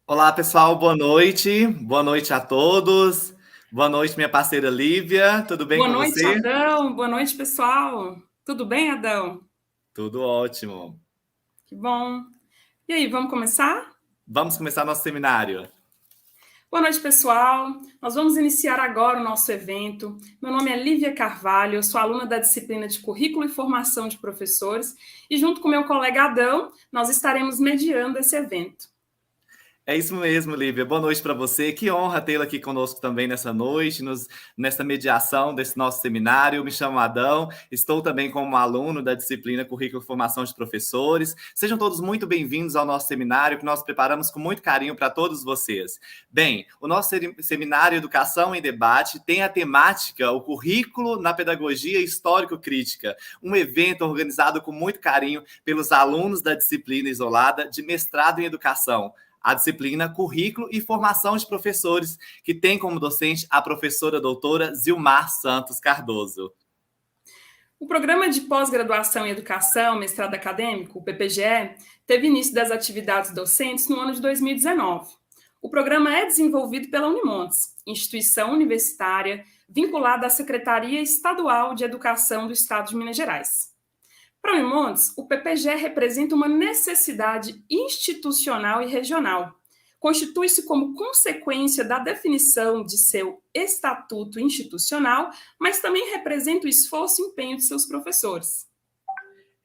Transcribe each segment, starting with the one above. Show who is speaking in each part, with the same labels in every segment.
Speaker 1: Olá, pessoal, boa noite. Boa noite a todos. Boa noite, minha parceira Lívia. Tudo bem
Speaker 2: Boa
Speaker 1: com
Speaker 2: noite,
Speaker 1: você?
Speaker 2: Adão. Boa noite, pessoal. Tudo bem, Adão?
Speaker 1: Tudo ótimo.
Speaker 2: Que bom. E aí, vamos começar?
Speaker 1: Vamos começar nosso seminário.
Speaker 2: Boa noite, pessoal. Nós vamos iniciar agora o nosso evento. Meu nome é Lívia Carvalho, eu sou aluna da disciplina de Currículo e Formação de Professores e, junto com meu colega Adão, nós estaremos mediando esse evento.
Speaker 1: É isso mesmo, Lívia. Boa noite para você. Que honra tê-la aqui conosco também nessa noite, nessa mediação desse nosso seminário. Eu me chamo Adão, estou também como aluno da disciplina Currículo e Formação de Professores. Sejam todos muito bem-vindos ao nosso seminário, que nós preparamos com muito carinho para todos vocês. Bem, o nosso seminário Educação em Debate tem a temática o currículo na pedagogia histórico-crítica, um evento organizado com muito carinho pelos alunos da disciplina isolada de mestrado em educação, a disciplina Currículo e Formação de Professores, que tem como docente a professora doutora Zilmar Santos Cardoso.
Speaker 2: O Programa de Pós-Graduação em Educação, Mestrado Acadêmico, o PPGE, teve início das atividades docentes no ano de 2019. O programa é desenvolvido pela Unimontes, instituição universitária vinculada à Secretaria Estadual de Educação do Estado de Minas Gerais. Para o Unimontes, o PPGE representa uma necessidade institucional e regional. Constitui-se como consequência da definição de seu estatuto institucional, mas também representa o esforço e empenho de seus professores.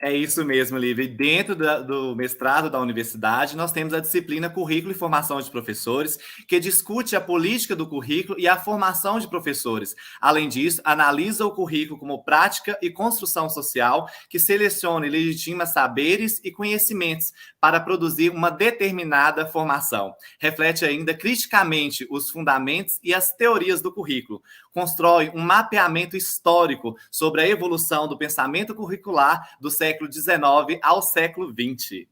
Speaker 1: É isso mesmo, Lívia. E dentro do mestrado da universidade, nós temos a disciplina Currículo e Formação de Professores, que discute a política do currículo e a formação de professores. Além disso, analisa o currículo como prática e construção social, que seleciona e legitima saberes e conhecimentos para produzir uma determinada formação. Reflete ainda criticamente os fundamentos e as teorias do currículo. Constrói um mapeamento histórico sobre a evolução do pensamento curricular do século XIX ao século XX.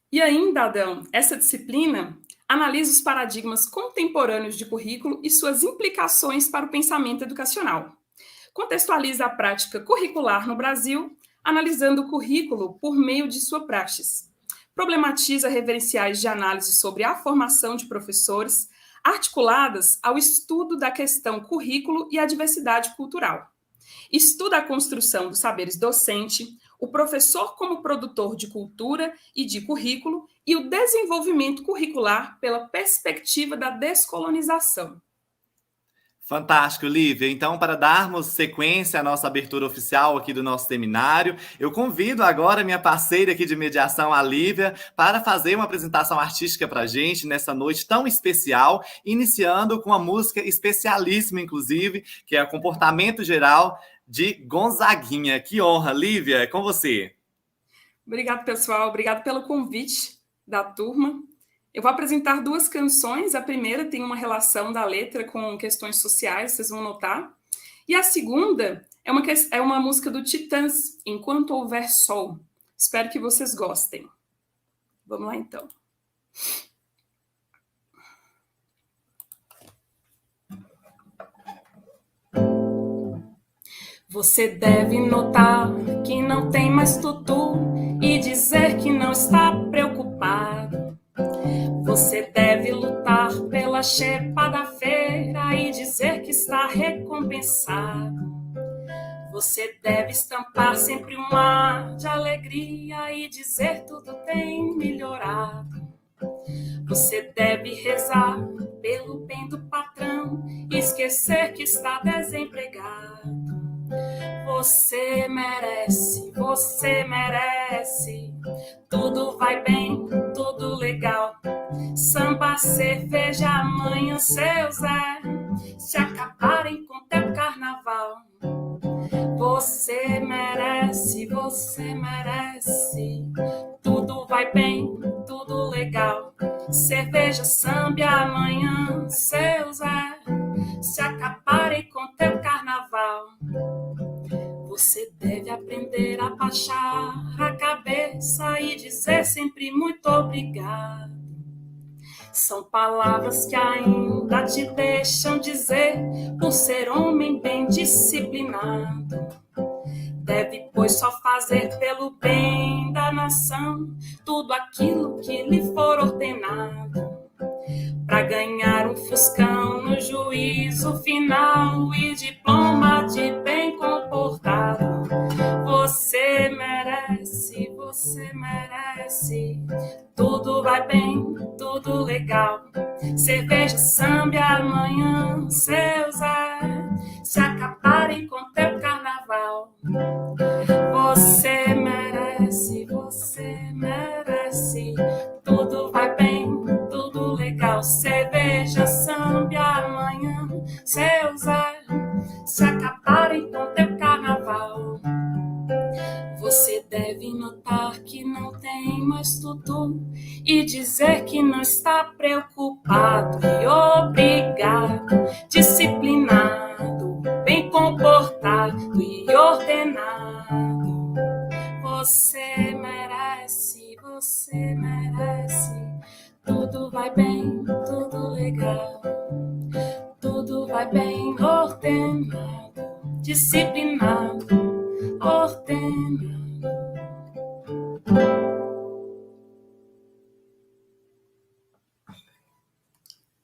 Speaker 2: E ainda, Adão, essa disciplina analisa os paradigmas contemporâneos de currículo e suas implicações para o pensamento educacional. Contextualiza a prática curricular no Brasil, analisando o currículo por meio de sua praxis. Problematiza referenciais de análise sobre a formação de professores, articuladas ao estudo da questão currículo e a diversidade cultural. Estuda a construção dos saberes docente, o professor como produtor de cultura e de currículo e o desenvolvimento curricular pela perspectiva da descolonização.
Speaker 1: Fantástico, Lívia. Então, para darmos sequência à nossa abertura oficial aqui do nosso seminário, eu convido agora minha parceira aqui de mediação, a Lívia, para fazer uma apresentação artística para a gente nessa noite tão especial, iniciando com uma música especialíssima, inclusive, que é o Comportamento Geral de Gonzaguinha. Que honra, Lívia, é com você.
Speaker 2: Obrigado, pessoal. Obrigado pelo convite da turma. Eu vou apresentar duas canções. A primeira tem uma relação da letra com questões sociais, vocês vão notar. E a segunda é uma música do Titãs, Enquanto Houver Sol. Espero que vocês gostem. Vamos lá, então. Você deve notar que não tem mais tutu e dizer que não está preocupado. Você deve lutar pela xepa da feira e dizer que está recompensado. Você deve estampar sempre um ar de alegria e dizer tudo tem melhorado. Você deve rezar pelo bem do patrão e esquecer que está desempregado. Você merece, tudo vai bem, tudo legal. Samba, cerveja, amanhã, seu Zé, se acabarem com teu carnaval. Você merece, tudo vai bem, tudo legal. Cerveja, samba, amanhã, seu Zé, se acabarem com teu carnaval. Você deve aprender a baixar a cabeça e dizer sempre muito obrigado. São palavras que ainda te deixam dizer por ser homem bem disciplinado. Deve, pois, só fazer pelo bem da nação tudo aquilo que lhe for ordenado. para ganhar um fuscão no juízo final e diploma de bem comportado. Você merece, tudo vai bem, tudo legal. Cerveja, samba e amanhã, seu Zé, se acabarem com teu carnaval. Você merece, tudo vai bem, tudo legal. Cerveja, samba e amanhã, seu Zé, se acabarem com teu carnaval. Você deve notar que não tem mais tudo e dizer que não está preocupado e obrigado, disciplinado, bem comportado e ordenado. Você merece, tudo vai bem, tudo legal, tudo vai bem, ordenado, disciplinado, ordenado.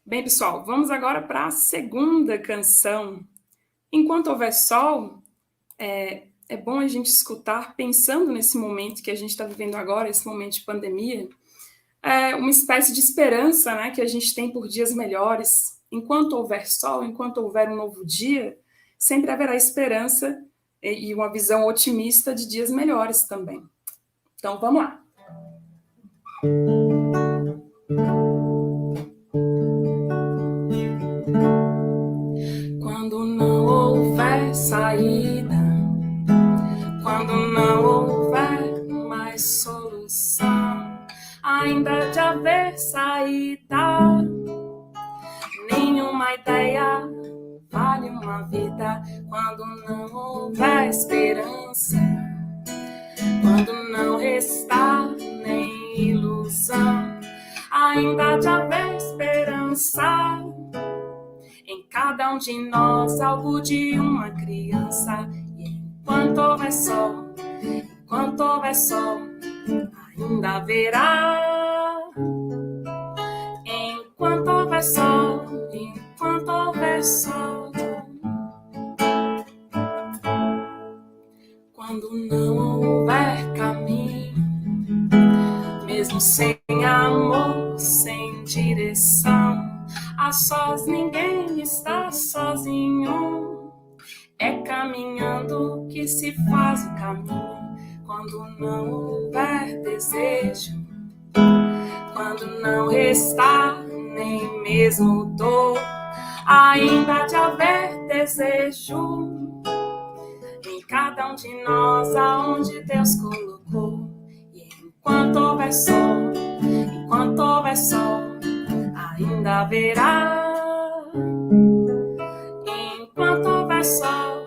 Speaker 2: Bem, pessoal, vamos agora para a segunda canção. Enquanto houver sol, é bom a gente escutar, pensando nesse momento que a gente está vivendo agora, esse momento de pandemia, uma espécie de esperança, né, que a gente tem por dias melhores. Enquanto houver sol, enquanto houver um novo dia, sempre haverá esperança e uma visão otimista de dias melhores também. Então, vamos lá. Quando não houver saída, quando não houver mais solução, ainda de haver saída, nenhuma ideia vale uma vida. Quando não houver esperança, quando não restar nem ilusão, ainda de haver esperança em cada um de nós, algo de uma criança. E enquanto houver sol, ainda haverá. Enquanto houver sol, quando não houver caminho, mesmo sem amor, sem direção, a sós ninguém está sozinho. É caminhando que se faz o caminho. Quando não houver desejo, quando não restar nem mesmo dor, ainda de haver desejo em cada um de nós, aonde Deus colocou. E enquanto houver sol, ainda haverá. Enquanto houver sol,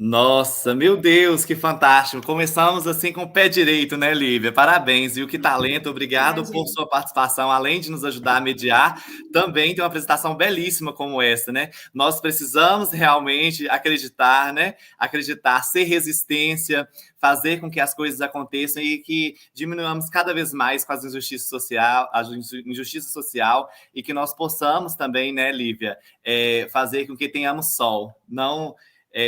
Speaker 1: Nossa, meu Deus, que fantástico. Começamos assim com o pé direito, né, Lívia? Parabéns, viu? Que talento. Obrigado por sua participação. Além de nos ajudar a mediar, também tem uma apresentação belíssima como essa, né? Nós precisamos realmente acreditar, né? Acreditar, ser resistência, fazer com que as coisas aconteçam e que diminuamos cada vez mais com a injustiça social e que nós possamos também, né, Lívia, fazer com que tenhamos sol, não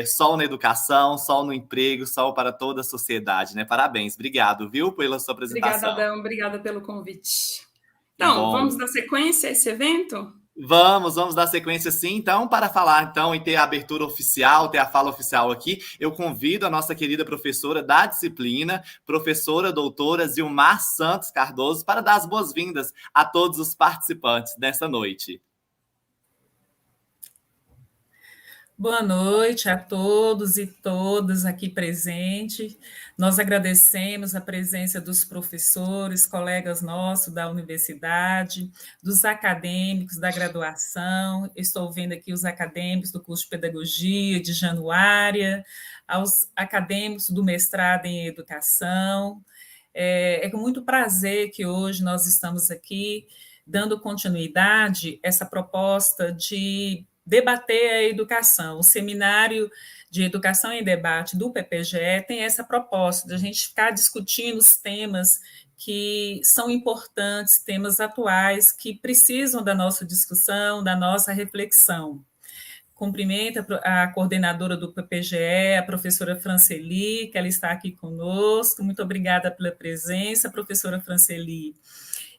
Speaker 1: sol na educação, sol no emprego, sol para toda a sociedade, né? Parabéns, obrigado, viu, pela sua apresentação.
Speaker 2: Obrigada, Adão, obrigada pelo convite. Então, vamos dar sequência a esse evento?
Speaker 1: Vamos dar sequência sim. Então, para falar então e ter a abertura oficial, ter a fala oficial aqui, eu convido a nossa querida professora da disciplina, professora doutora Zilmar Santos Cardoso, para dar as boas-vindas a todos os participantes dessa noite.
Speaker 3: Boa noite a todos e todas aqui presentes. Nós agradecemos a presença dos professores, colegas nossos da universidade, dos acadêmicos da graduação. Estou vendo aqui os acadêmicos do curso de Pedagogia de Januária, aos acadêmicos do mestrado em Educação. É com muito prazer que hoje nós estamos aqui dando continuidade a essa proposta de debater a educação. O Seminário de Educação em Debate do PPGE tem essa proposta de a gente ficar discutindo os temas que são importantes, temas atuais, que precisam da nossa discussão, da nossa reflexão. Cumprimento a coordenadora do PPGE, a professora Franceli, que ela está aqui conosco. Muito obrigada pela presença, professora Franceli.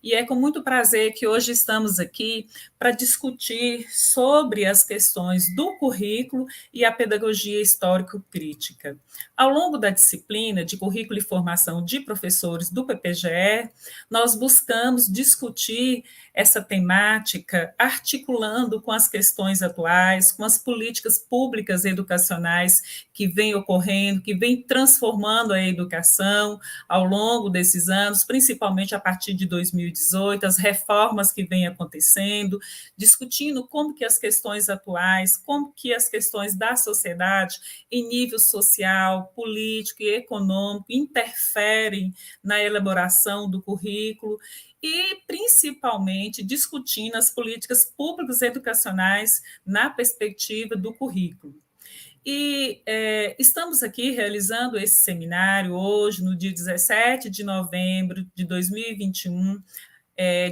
Speaker 3: E é com muito prazer que hoje estamos aqui para discutir sobre as questões do currículo e a pedagogia histórico-crítica. Ao longo da disciplina de currículo e formação de professores do PPGE, nós buscamos discutir essa temática articulando com as questões atuais, com as políticas públicas educacionais que vêm ocorrendo, que vêm transformando a educação ao longo desses anos, principalmente a partir de 2018, as reformas que vêm acontecendo, discutindo como que as questões atuais, como que as questões da sociedade em nível social, político e econômico interferem na elaboração do currículo e, principalmente, discutindo as políticas públicas educacionais na perspectiva do currículo. E estamos aqui realizando esse seminário hoje, no dia 17 de novembro de 2021,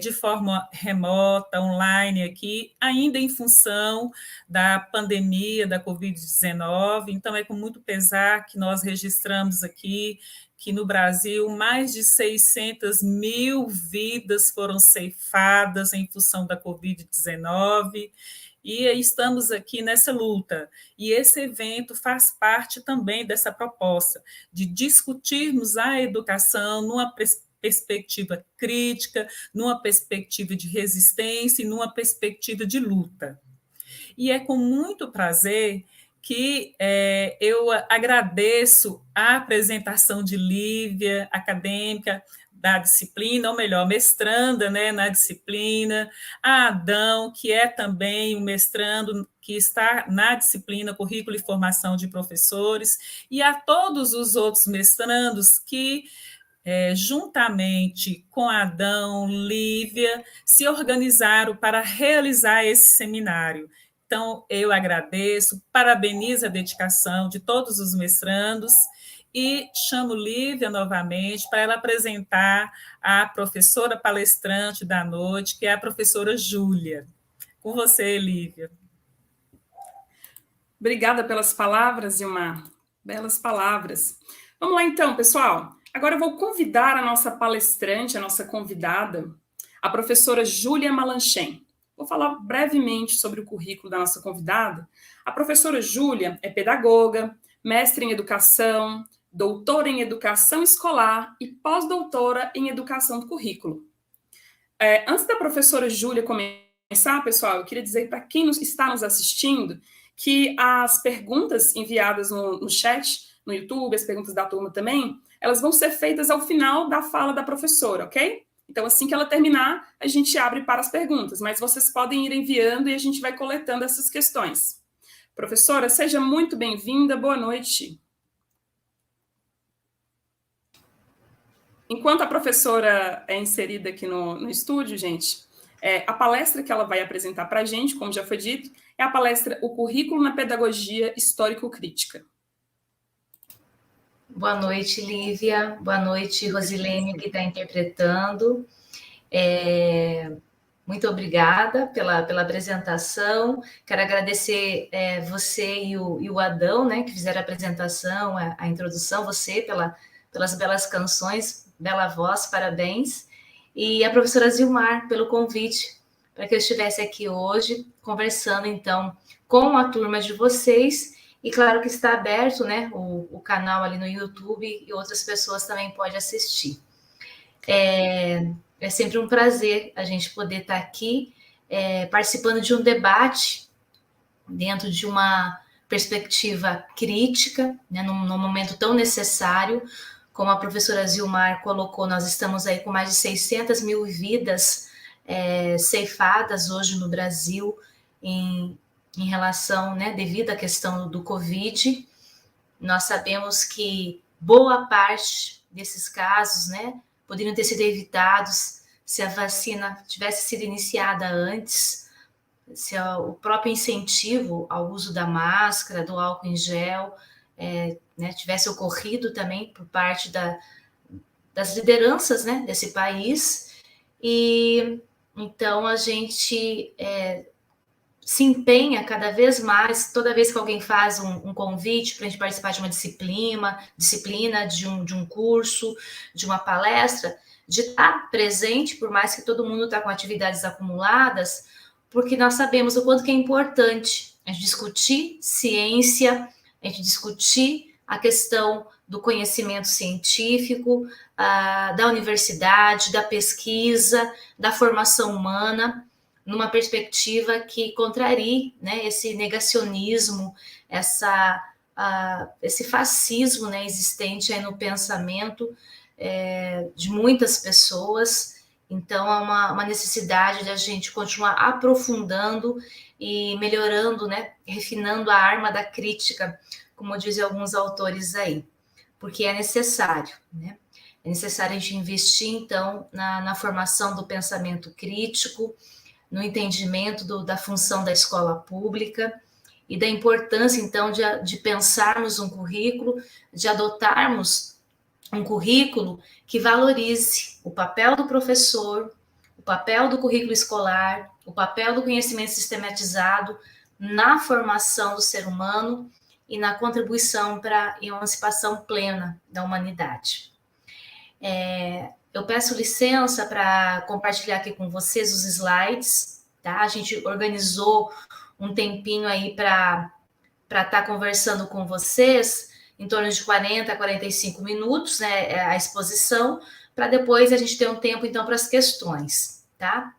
Speaker 3: de forma remota, online aqui, ainda em função da pandemia da Covid-19. Então, é com muito pesar que nós registramos aqui que no Brasil mais de 600 mil vidas foram ceifadas em função da Covid-19, e estamos aqui nessa luta. E esse evento faz parte também dessa proposta de discutirmos a educação numa perspectiva crítica, numa perspectiva de resistência e numa perspectiva de luta. E é com muito prazer que eu agradeço a apresentação de Lívia, acadêmica da disciplina, ou melhor, mestranda, né, na disciplina, a Adão, que é também um mestrando que está na disciplina Currículo e Formação de Professores, e a todos os outros mestrandos que, juntamente com Adão, Lívia, se organizaram para realizar esse seminário. Então, eu agradeço, parabenizo a dedicação de todos os mestrandos e chamo Lívia novamente para ela apresentar a professora palestrante da noite, que é a professora Júlia. Com você, Lívia.
Speaker 2: Obrigada pelas palavras, Ilmar. Belas palavras. Vamos lá, então, pessoal. Agora eu vou convidar a nossa palestrante, a nossa convidada, a professora Júlia Malanchen. Vou falar brevemente sobre o currículo da nossa convidada. A professora Júlia é pedagoga, mestre em educação, doutora em educação escolar e pós-doutora em educação do currículo. Antes da professora Júlia começar, pessoal, eu queria dizer para quem está nos assistindo que as perguntas enviadas no chat, no YouTube, as perguntas da turma também, elas vão ser feitas ao final da fala da professora, ok? Então, assim que ela terminar, a gente abre para as perguntas, mas vocês podem ir enviando e a gente vai coletando essas questões. Professora, seja muito bem-vinda, boa noite. Enquanto a professora é inserida aqui no estúdio, gente, a palestra que ela vai apresentar para a gente, como já foi dito, é a palestra O Currículo na Pedagogia Histórico-Crítica.
Speaker 4: Boa noite, Lívia. Boa noite, Rosilene, que está interpretando. Muito obrigada pela apresentação. Quero agradecer você e o Adão, né, que fizeram a apresentação, a introdução, você pelas belas canções, bela voz, parabéns. E a professora Zilmar pelo convite para que eu estivesse aqui hoje conversando, então, com a turma de vocês. E claro que está aberto, né, o canal ali no YouTube e outras pessoas também podem assistir. É sempre um prazer a gente poder estar aqui participando de um debate dentro de uma perspectiva crítica, né, num momento tão necessário. Como a professora Zilmar colocou, nós estamos aí com mais de 600 mil vidas ceifadas hoje no Brasil em relação, né, devido à questão do Covid. Nós sabemos que boa parte desses casos, né, poderiam ter sido evitados se a vacina tivesse sido iniciada antes, se o próprio incentivo ao uso da máscara, do álcool em gel, né, tivesse ocorrido também por parte das lideranças, né, desse país. E então a gente se empenha cada vez mais, toda vez que alguém faz um convite para a gente participar de uma disciplina, de um curso, de uma palestra, de estar presente, por mais que todo mundo está com atividades acumuladas, porque nós sabemos o quanto que é importante a gente discutir ciência, a gente discutir a questão do conhecimento científico, da universidade, da pesquisa, da formação humana, numa perspectiva que contrarie, né, esse negacionismo, esse fascismo, né, existente aí no pensamento de muitas pessoas. Então, há uma necessidade de a gente continuar aprofundando e melhorando, né, refinando a arma da crítica, como dizem alguns autores aí, porque é necessário, né? É necessário a gente investir, então, na formação do pensamento crítico, no entendimento da função da escola pública e da importância, então, de pensarmos um currículo, de adotarmos um currículo que valorize o papel do professor, o papel do currículo escolar, o papel do conhecimento sistematizado na formação do ser humano e na contribuição para a emancipação plena da humanidade. Eu peço licença para compartilhar aqui com vocês os slides, tá? A gente organizou um tempinho aí para estar conversando com vocês, em torno de 40 a 45 minutos, né, a exposição, para depois a gente ter um tempo, então, para as questões, tá?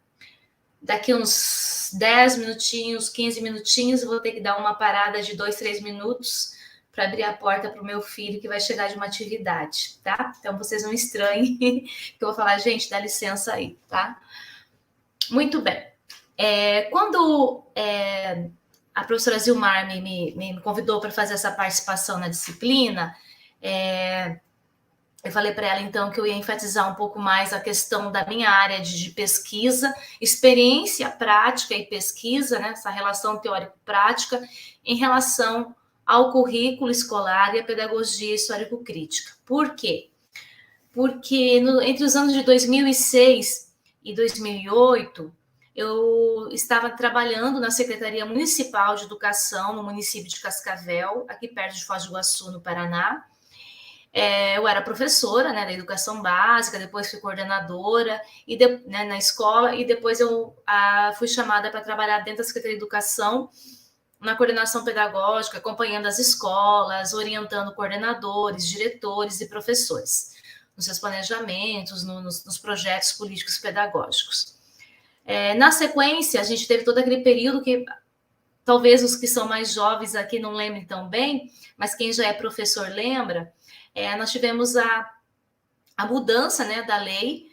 Speaker 4: Daqui uns 10 minutinhos, 15 minutinhos, eu vou ter que dar uma parada de 2, 3 minutos para abrir a porta para o meu filho, que vai chegar de uma atividade, tá? Então, vocês não estranhem, que eu vou falar, gente, dá licença aí, tá? Muito bem. Quando a professora Zilmar me convidou para fazer essa participação na disciplina, eu falei para ela, então, que eu ia enfatizar um pouco mais a questão da minha área de pesquisa, experiência prática e pesquisa, né, essa relação teórico-prática, em relação ao currículo escolar e à pedagogia histórico-crítica. Por quê? Porque entre os anos de 2006 e 2008, eu estava trabalhando na Secretaria Municipal de Educação, no município de Cascavel, aqui perto de Foz do Iguaçu, no Paraná. Eu era professora, né, da educação básica, depois fui coordenadora né, na escola, e depois eu fui chamada para trabalhar dentro da Secretaria de Educação, na coordenação pedagógica, acompanhando as escolas, orientando coordenadores, diretores e professores nos seus planejamentos, nos projetos políticos pedagógicos. Na sequência, a gente teve todo aquele período que talvez os que são mais jovens aqui não lembrem tão bem, mas quem já é professor lembra, nós tivemos a mudança, né, da lei,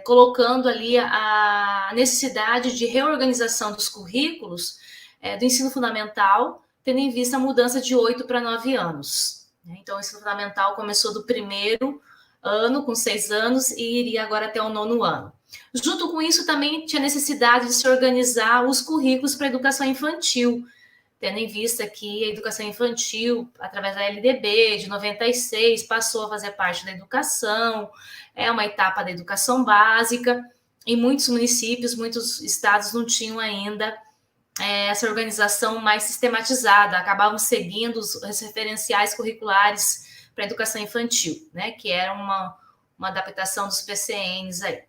Speaker 4: colocando ali a necessidade de reorganização dos currículos do ensino fundamental, tendo em vista a mudança de 8 para 9 anos. Então, o ensino fundamental começou do primeiro ano, com 6 anos, e iria agora até o 9º ano. Junto com isso, também tinha necessidade de se organizar os currículos para a educação infantil, tendo em vista que a educação infantil, através da LDB, de 96, passou a fazer parte da educação, é uma etapa da educação básica, e muitos municípios, muitos estados não tinham ainda essa organização mais sistematizada, acabavam seguindo os referenciais curriculares para a educação infantil, né, que era uma adaptação dos PCNs aí.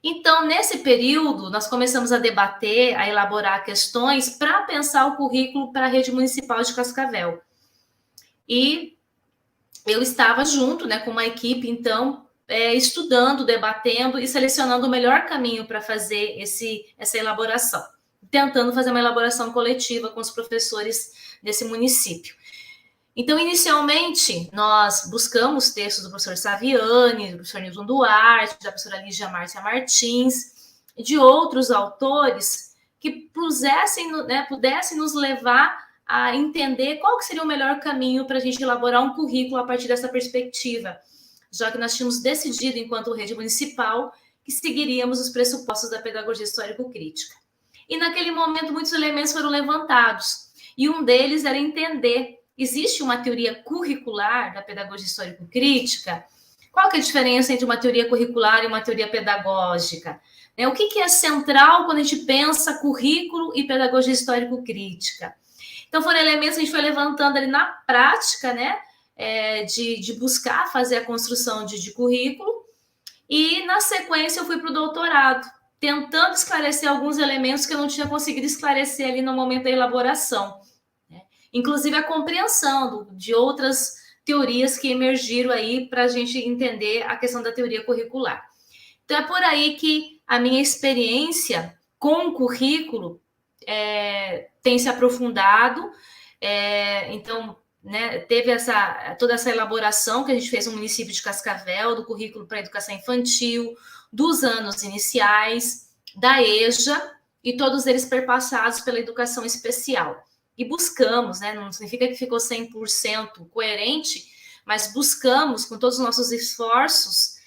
Speaker 4: Então, nesse período, nós começamos a debater, a elaborar questões para pensar o currículo para a rede municipal de Cascavel. E eu estava junto, né, com uma equipe, então, estudando, debatendo e selecionando o melhor caminho para fazer essa elaboração, tentando fazer uma elaboração coletiva com os professores desse município. Então, inicialmente, nós buscamos textos do professor Saviani, do professor Nilton Duarte, da professora Lígia Márcia Martins, e de outros autores que pudessem nos levar a entender qual que seria o melhor caminho para a gente elaborar um currículo a partir dessa perspectiva, já que nós tínhamos decidido, enquanto rede municipal, que seguiríamos os pressupostos da pedagogia histórico-crítica. E naquele momento muitos elementos foram levantados, e um deles era entender, existe uma teoria curricular da pedagogia histórico-crítica? Qual que é a diferença entre uma teoria curricular e uma teoria pedagógica? O que é central quando a gente pensa currículo e pedagogia histórico-crítica? Então, foram elementos que a gente foi levantando ali na prática, né, de buscar fazer a construção de currículo, e na sequência eu fui para o doutorado, tentando esclarecer alguns elementos que eu não tinha conseguido esclarecer ali no momento da elaboração, né? Inclusive a compreensão de outras teorias que emergiram aí para a gente entender a questão da teoria curricular. Então, é por aí que a minha experiência com o currículo tem se aprofundado. Então, né, teve toda essa elaboração que a gente fez no município de Cascavel, do currículo para a educação infantil, dos anos iniciais, da EJA, e todos eles perpassados pela educação especial. E buscamos, né, não significa que ficou 100% coerente, mas buscamos, com todos os nossos esforços,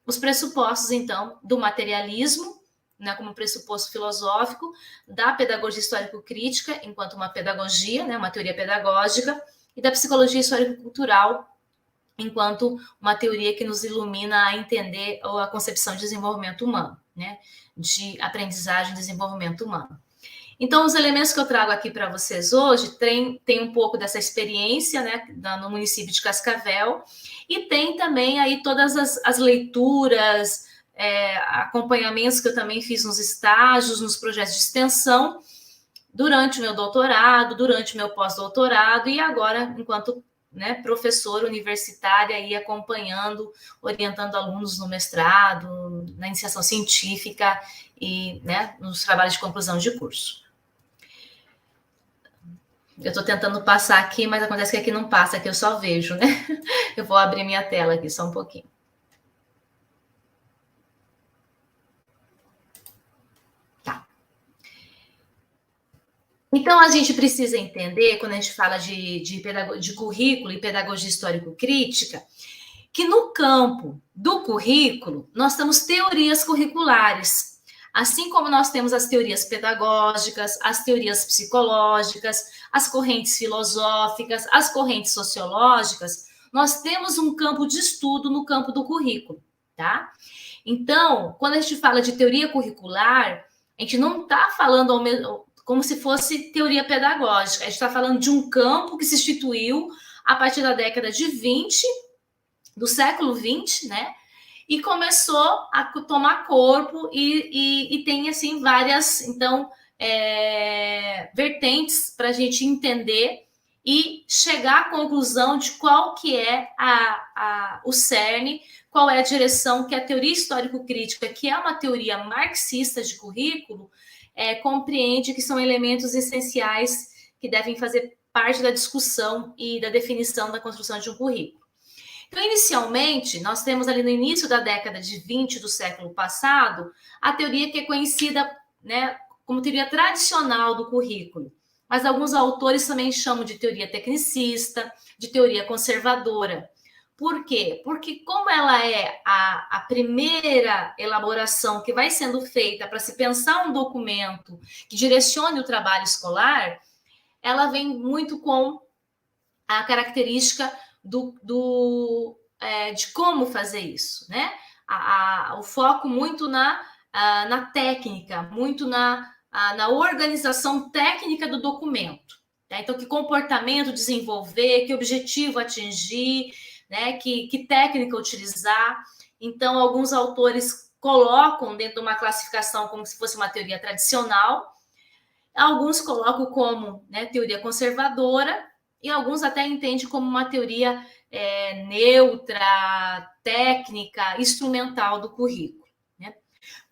Speaker 4: os pressupostos, então, do materialismo, né, como pressuposto filosófico, da pedagogia histórico-crítica, enquanto uma pedagogia, né, uma teoria pedagógica, e da psicologia histórico-cultural, enquanto uma teoria que nos ilumina a entender a concepção de desenvolvimento humano, né, de aprendizagem e desenvolvimento humano. Então, os elementos que eu trago aqui para vocês hoje tem um pouco dessa experiência, né, no município de Cascavel, e tem também aí todas as leituras, acompanhamentos que eu também fiz nos estágios, nos projetos de extensão, durante o meu doutorado, durante o meu pós-doutorado, e agora, enquanto, né, professora universitária, aí acompanhando, orientando alunos no mestrado, na iniciação científica e, né, nos trabalhos de conclusão de curso. Eu estou tentando passar aqui, mas acontece que aqui não passa, aqui eu só vejo, né? Eu vou abrir minha tela aqui só um pouquinho. Tá. Então, a gente precisa entender, quando a gente fala de currículo e pedagogia histórico-crítica, que no campo do currículo, nós temos teorias curriculares. Assim como nós temos as teorias pedagógicas, as teorias psicológicas, as correntes filosóficas, as correntes sociológicas, nós temos um campo de estudo no campo do currículo, tá? Então, quando a gente fala de teoria curricular, a gente não está falando como se fosse teoria pedagógica, a gente está falando de um campo que se instituiu a partir da década de 20, do século 20, né? E começou a tomar corpo e tem, assim, várias, então, vertentes para a gente entender e chegar à conclusão de qual que é o cerne, qual é a direção que a teoria histórico-crítica, que é uma teoria marxista de currículo, compreende que são elementos essenciais que devem fazer parte da discussão e da definição da construção de um currículo. Então, inicialmente, nós temos ali no início da década de 20 do século passado, a teoria que é conhecida, né, como teoria tradicional do currículo. Mas alguns autores também chamam de teoria tecnicista, de teoria conservadora. Por quê? Porque como ela é a primeira elaboração que vai sendo feita para se pensar um documento que direcione o trabalho escolar, ela vem muito com a característica de como fazer isso, né? O foco muito na técnica, muito na organização técnica do documento. Tá? Então, que comportamento desenvolver, que objetivo atingir, né? Que técnica utilizar. Então, alguns autores colocam dentro de uma classificação como se fosse uma teoria tradicional, alguns colocam como, né, teoria conservadora, e alguns até entendem como uma teoria neutra, técnica, instrumental do currículo, né?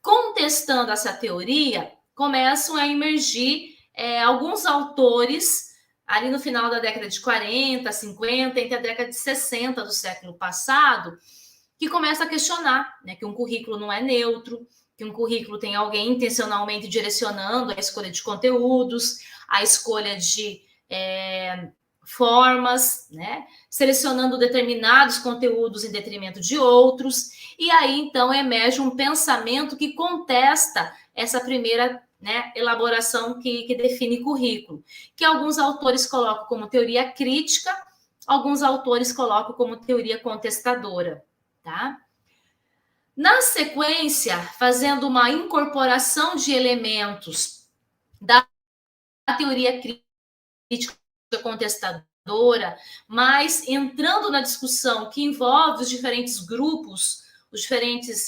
Speaker 4: Contestando essa teoria, começam a emergir alguns autores ali no final da década de 40, 50, entre a década de 60 do século passado, que começam a questionar, né, que um currículo não é neutro, que um currículo tem alguém intencionalmente direcionando a escolha de conteúdos, a escolha de formas, né? Selecionando determinados conteúdos em detrimento de outros, e aí então emerge um pensamento que contesta essa primeira, né, elaboração que define currículo, que alguns autores colocam como teoria crítica, alguns autores colocam como teoria contestadora, tá? Na sequência, fazendo uma incorporação de elementos da teoria crítica contestadora, mas entrando na discussão que envolve os diferentes grupos, os diferentes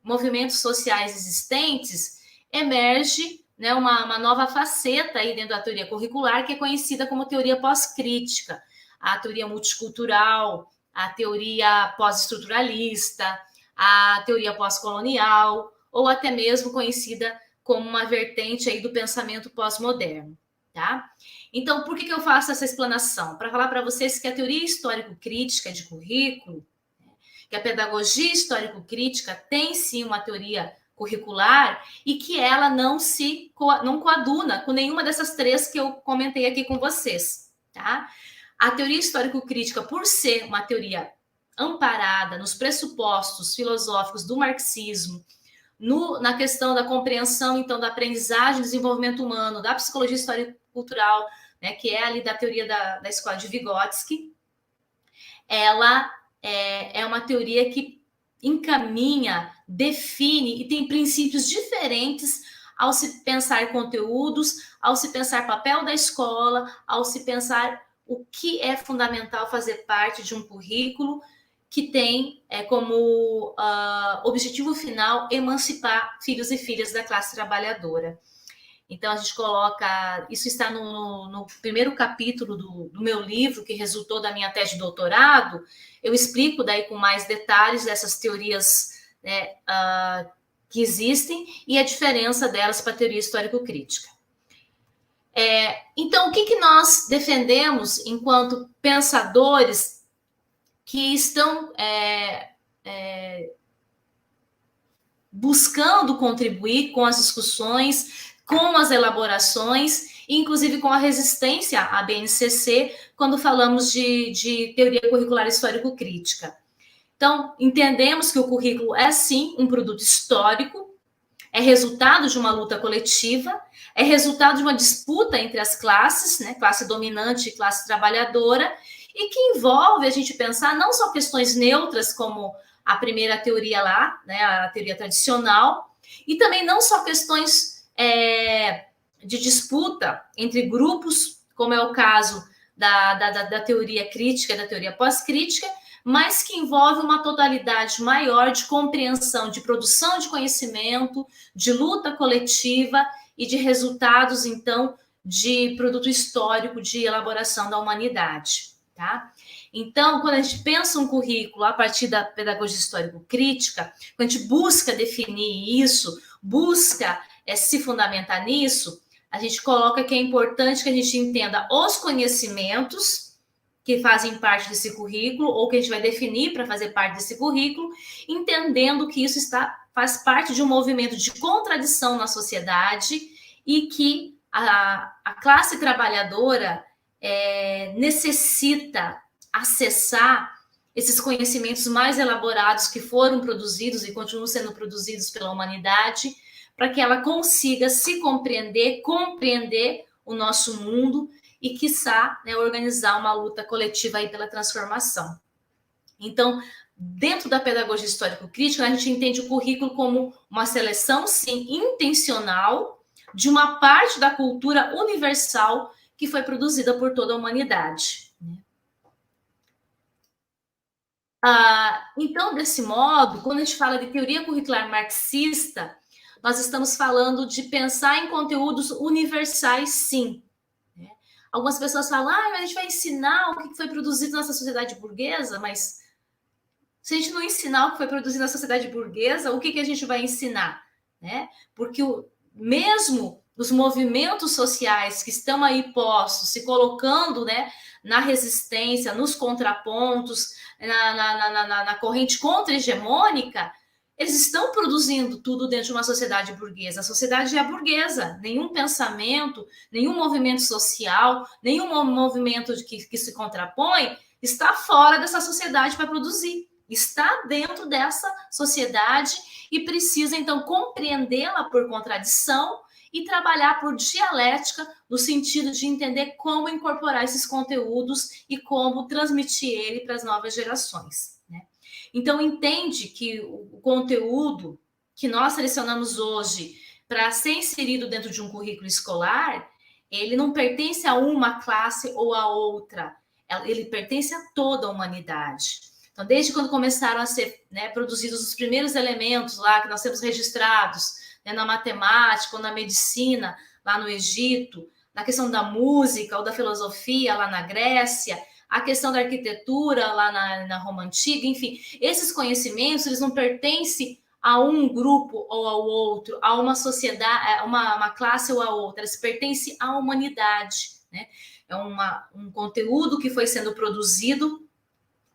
Speaker 4: movimentos sociais existentes, emerge, né, uma nova faceta aí dentro da teoria curricular, que é conhecida como teoria pós-crítica, a teoria multicultural, a teoria pós-estruturalista, a teoria pós-colonial, ou até mesmo conhecida como uma vertente aí do pensamento pós-moderno, tá? Então, por que eu faço essa explanação? Para falar para vocês que a teoria histórico-crítica de currículo, que a pedagogia histórico-crítica tem sim uma teoria curricular e que ela não coaduna com nenhuma dessas três que eu comentei aqui com vocês, tá? A teoria histórico-crítica, por ser uma teoria amparada nos pressupostos filosóficos do marxismo, na questão da compreensão, então, da aprendizagem e desenvolvimento humano, da psicologia histórico-cultural, né, que é ali da teoria da escola de Vygotsky, ela é uma teoria que encaminha, define e tem princípios diferentes ao se pensar conteúdos, ao se pensar papel da escola, ao se pensar o que é fundamental fazer parte de um currículo que tem como objetivo final emancipar filhos e filhas da classe trabalhadora. Então, a gente coloca... Isso está no primeiro capítulo do meu livro, que resultou da minha tese de doutorado. Eu explico daí com mais detalhes essas teorias, né, que existem e a diferença delas para a teoria histórico-crítica. Então, o que nós defendemos enquanto pensadores que estão buscando contribuir com as discussões, com as elaborações, inclusive com a resistência à BNCC, quando falamos de teoria curricular histórico-crítica. Então, entendemos que o currículo é, sim, um produto histórico, é resultado de uma luta coletiva, é resultado de uma disputa entre as classes, né, classe dominante e classe trabalhadora, e que envolve a gente pensar não só questões neutras, como a primeira teoria lá, né, a teoria tradicional, e também não só questões de disputa entre grupos, como é o caso da teoria crítica, da teoria pós-crítica, mas que envolve uma totalidade maior de compreensão, de produção de conhecimento, de luta coletiva e de resultados, então, de produto histórico de elaboração da humanidade, tá? Então, quando a gente pensa um currículo a partir da pedagogia histórico-crítica, quando a gente busca definir isso, busca se fundamentar nisso, a gente coloca que é importante que a gente entenda os conhecimentos que fazem parte desse currículo, ou que a gente vai definir para fazer parte desse currículo, entendendo que isso faz parte de um movimento de contradição na sociedade e que a classe trabalhadora necessita acessar esses conhecimentos mais elaborados que foram produzidos e continuam sendo produzidos pela humanidade, para que ela consiga se compreender o nosso mundo e, quiçá, né, organizar uma luta coletiva aí pela transformação. Então, dentro da pedagogia histórico-crítica, a gente entende o currículo como uma seleção, sim, intencional, de uma parte da cultura universal que foi produzida por toda a humanidade. Então, desse modo, quando a gente fala de teoria curricular marxista, nós estamos falando de pensar em conteúdos universais, sim. Algumas pessoas falam, mas a gente vai ensinar o que foi produzido na sociedade burguesa, mas se a gente não ensinar o que foi produzido na sociedade burguesa, o que a gente vai ensinar? Né? Porque mesmo os movimentos sociais que estão aí postos, se colocando, né, na resistência, nos contrapontos, na corrente contra-hegemônica, eles estão produzindo tudo dentro de uma sociedade burguesa. A sociedade é burguesa. Nenhum pensamento, nenhum movimento social, nenhum movimento que se contrapõe está fora dessa sociedade para produzir. Está dentro dessa sociedade e precisa, então, compreendê-la por contradição e trabalhar por dialética, no sentido de entender como incorporar esses conteúdos e como transmitir ele para as novas gerações, né? Então, entende que o conteúdo que nós selecionamos hoje para ser inserido dentro de um currículo escolar, ele não pertence a uma classe ou a outra, ele pertence a toda a humanidade. Então, desde quando começaram a ser, né, produzidos os primeiros elementos lá que nós temos registrados, né, na matemática ou na medicina, lá no Egito, na questão da música ou da filosofia, lá na Grécia, a questão da arquitetura lá na Roma Antiga, enfim, esses conhecimentos, eles não pertencem a um grupo ou ao outro, a uma sociedade, uma classe ou a outra, eles pertencem à humanidade, né? É um conteúdo que foi sendo produzido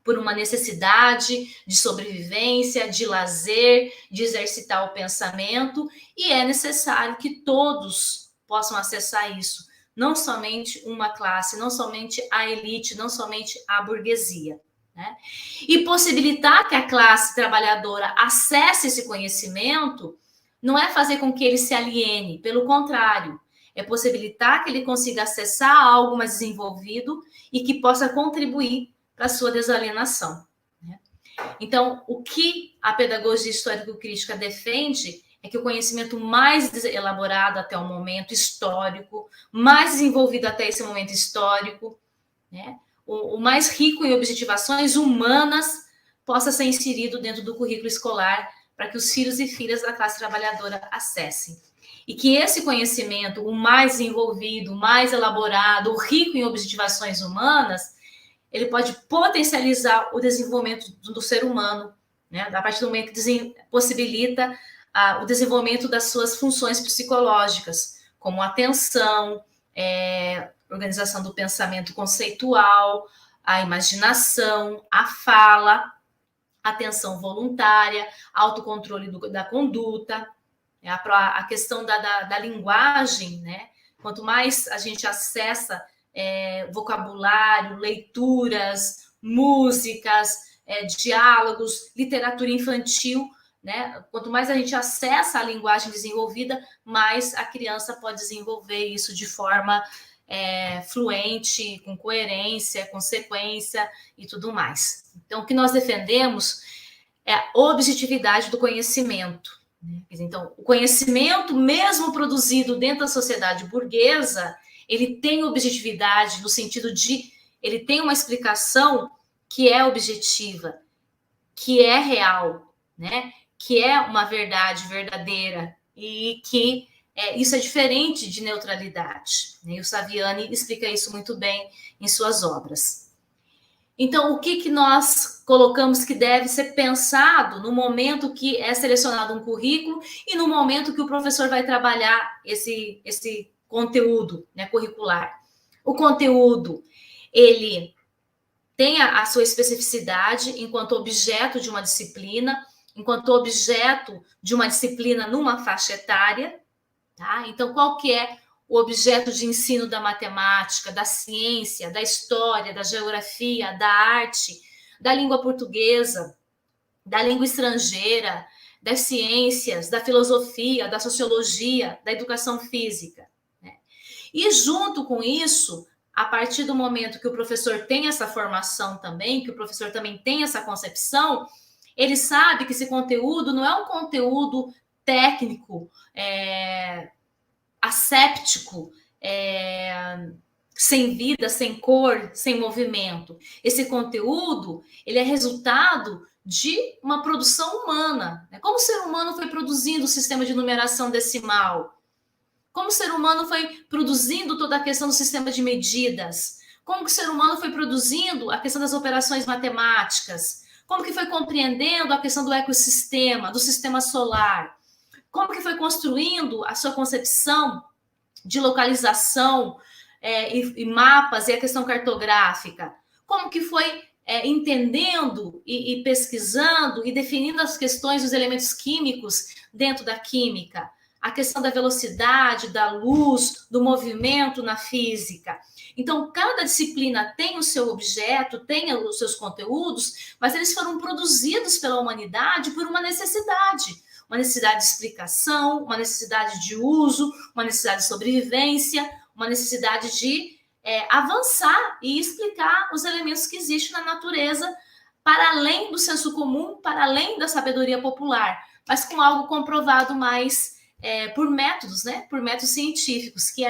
Speaker 4: por uma necessidade de sobrevivência, de lazer, de exercitar o pensamento, e é necessário que todos possam acessar isso, não somente uma classe, não somente a elite, não somente a burguesia, né? E possibilitar que a classe trabalhadora acesse esse conhecimento não é fazer com que ele se aliene, pelo contrário, é possibilitar que ele consiga acessar algo mais desenvolvido e que possa contribuir para a sua desalienação, né? Então, o que a pedagogia histórico-crítica defende é que o conhecimento mais elaborado até o momento histórico, mais desenvolvido até esse momento histórico, né, o mais rico em objetivações humanas, possa ser inserido dentro do currículo escolar para que os filhos e filhas da classe trabalhadora acessem. E que esse conhecimento, o mais desenvolvido, o mais elaborado, o rico em objetivações humanas, ele pode potencializar o desenvolvimento do ser humano, né, a partir do momento que possibilita o desenvolvimento das suas funções psicológicas, como a atenção, organização do pensamento conceitual, a imaginação, a fala, a atenção voluntária, autocontrole da conduta, a questão da linguagem, né? Quanto mais a gente acessa vocabulário, leituras, músicas, diálogos, literatura infantil, né? Quanto mais a gente acessa a linguagem desenvolvida, mais a criança pode desenvolver isso de forma fluente, com coerência, consequência e tudo mais. Então, o que nós defendemos é a objetividade do conhecimento, né? Então, o conhecimento, mesmo produzido dentro da sociedade burguesa, ele tem objetividade no sentido de ele tem uma explicação que é objetiva, que é real, né? Que é uma verdade verdadeira e que isso é diferente de neutralidade, né? E o Saviani explica isso muito bem em suas obras. Então, o que nós colocamos que deve ser pensado no momento que é selecionado um currículo e no momento que o professor vai trabalhar esse conteúdo, né, curricular? O conteúdo, ele tem a sua especificidade enquanto objeto de uma disciplina, enquanto objeto de uma disciplina numa faixa etária, tá? Então, qual que é o objeto de ensino da matemática, da ciência, da história, da geografia, da arte, da língua portuguesa, da língua estrangeira, das ciências, da filosofia, da sociologia, da educação física, né? E junto com isso, a partir do momento que o professor tem essa formação também, que o professor também tem essa concepção, ele sabe que esse conteúdo não é um conteúdo técnico, asséptico, sem vida, sem cor, sem movimento. Esse conteúdo, ele é resultado de uma produção humana, né? Como o ser humano foi produzindo o sistema de numeração decimal, como o ser humano foi produzindo toda a questão do sistema de medidas, como que o ser humano foi produzindo a questão das operações matemáticas, como que foi compreendendo a questão do ecossistema, do sistema solar, como que foi construindo a sua concepção de localização e mapas e a questão cartográfica, como que foi entendendo e pesquisando e definindo as questões dos elementos químicos dentro da química, a questão da velocidade, da luz, do movimento na física. Então, cada disciplina tem o seu objeto, tem os seus conteúdos, mas eles foram produzidos pela humanidade por uma necessidade de explicação, uma necessidade de uso, uma necessidade de sobrevivência, uma necessidade de avançar e explicar os elementos que existem na natureza para além do senso comum, para além da sabedoria popular, mas com algo comprovado mais por métodos, né? Por métodos científicos, que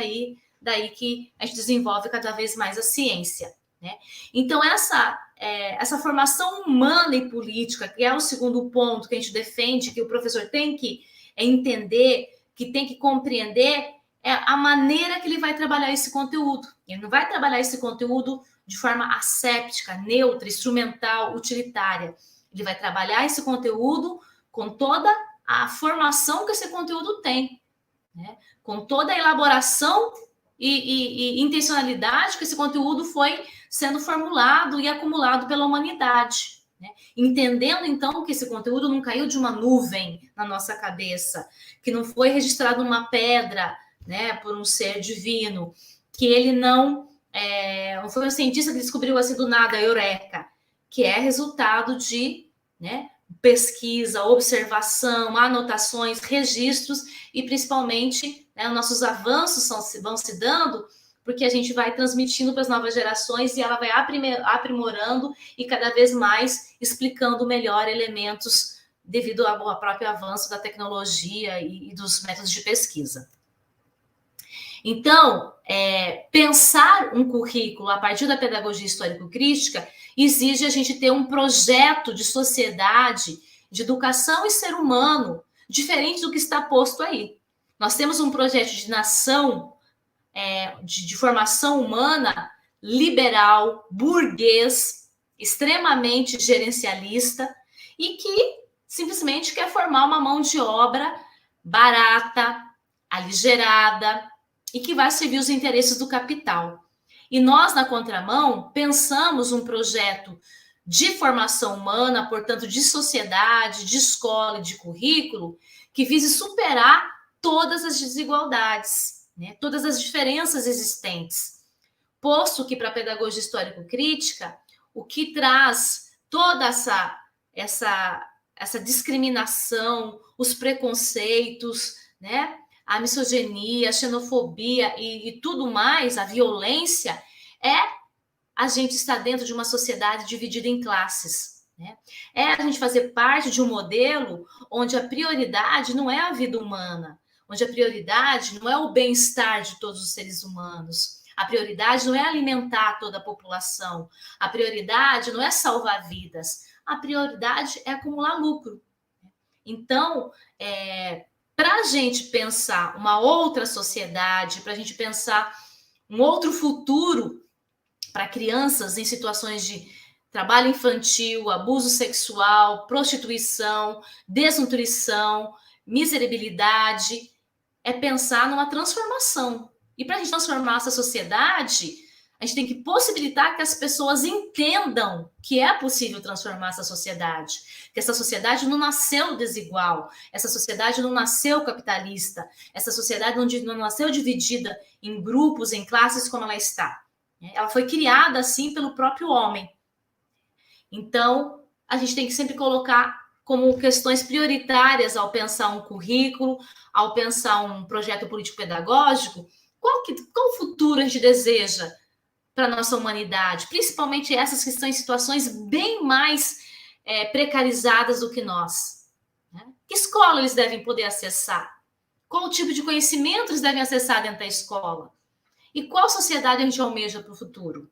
Speaker 4: daí que a gente desenvolve cada vez mais a ciência, né? Então, essa formação humana e política, que é o segundo ponto que a gente defende, que o professor tem que entender, que tem que compreender, é a maneira que ele vai trabalhar esse conteúdo. Ele não vai trabalhar esse conteúdo de forma asséptica, neutra, instrumental, utilitária. Ele vai trabalhar esse conteúdo com toda a formação que esse conteúdo tem, né? Com toda a elaboração e intencionalidade que esse conteúdo foi sendo formulado e acumulado pela humanidade, né? Entendendo, então, que esse conteúdo não caiu de uma nuvem na nossa cabeça, que não foi registrado numa pedra, né, por um ser divino, que ele não foi um cientista que descobriu assim do nada, eureka, que é resultado de, né, pesquisa, observação, anotações, registros e principalmente, né, os nossos avanços vão se dando porque a gente vai transmitindo para as novas gerações e ela vai aprimorando e cada vez mais explicando melhor elementos devido ao próprio avanço da tecnologia e dos métodos de pesquisa. Então, pensar um currículo a partir da pedagogia histórico-crítica exige a gente ter um projeto de sociedade, de educação e ser humano, diferente do que está posto aí. Nós temos um projeto de nação, de formação humana, liberal, burguês, extremamente gerencialista, e que simplesmente quer formar uma mão de obra barata, aligerada, e que vai servir os interesses do capital. E nós, na contramão, pensamos um projeto de formação humana, portanto, de sociedade, de escola e de currículo, que vise superar todas as desigualdades, né? Todas as diferenças existentes. Posto que, para a pedagogia histórico-crítica, o que traz toda essa discriminação, os preconceitos, né? A misoginia, a xenofobia e tudo mais, a violência, a gente estar dentro de uma sociedade dividida em classes, né? A gente fazer parte de um modelo onde a prioridade não é a vida humana, onde a prioridade não é o bem-estar de todos os seres humanos, a prioridade não é alimentar toda a população, a prioridade não é salvar vidas, a prioridade é acumular lucro. Então, para a gente pensar uma outra sociedade, para a gente pensar um outro futuro para crianças em situações de trabalho infantil, abuso sexual, prostituição, desnutrição, miserabilidade, é pensar numa transformação. E para a gente transformar essa sociedade, a gente tem que possibilitar que as pessoas entendam que é possível transformar essa sociedade, que essa sociedade não nasceu desigual, essa sociedade não nasceu capitalista, essa sociedade não nasceu dividida em grupos, em classes como ela está. Ela foi criada assim pelo próprio homem. Então, a gente tem que sempre colocar como questões prioritárias ao pensar um currículo, ao pensar um projeto político-pedagógico, qual futuro a gente deseja para a nossa humanidade, principalmente essas que estão em situações bem mais precarizadas do que nós, né? Que escola eles devem poder acessar? Qual tipo de conhecimento eles devem acessar dentro da escola? E qual sociedade a gente almeja para o futuro?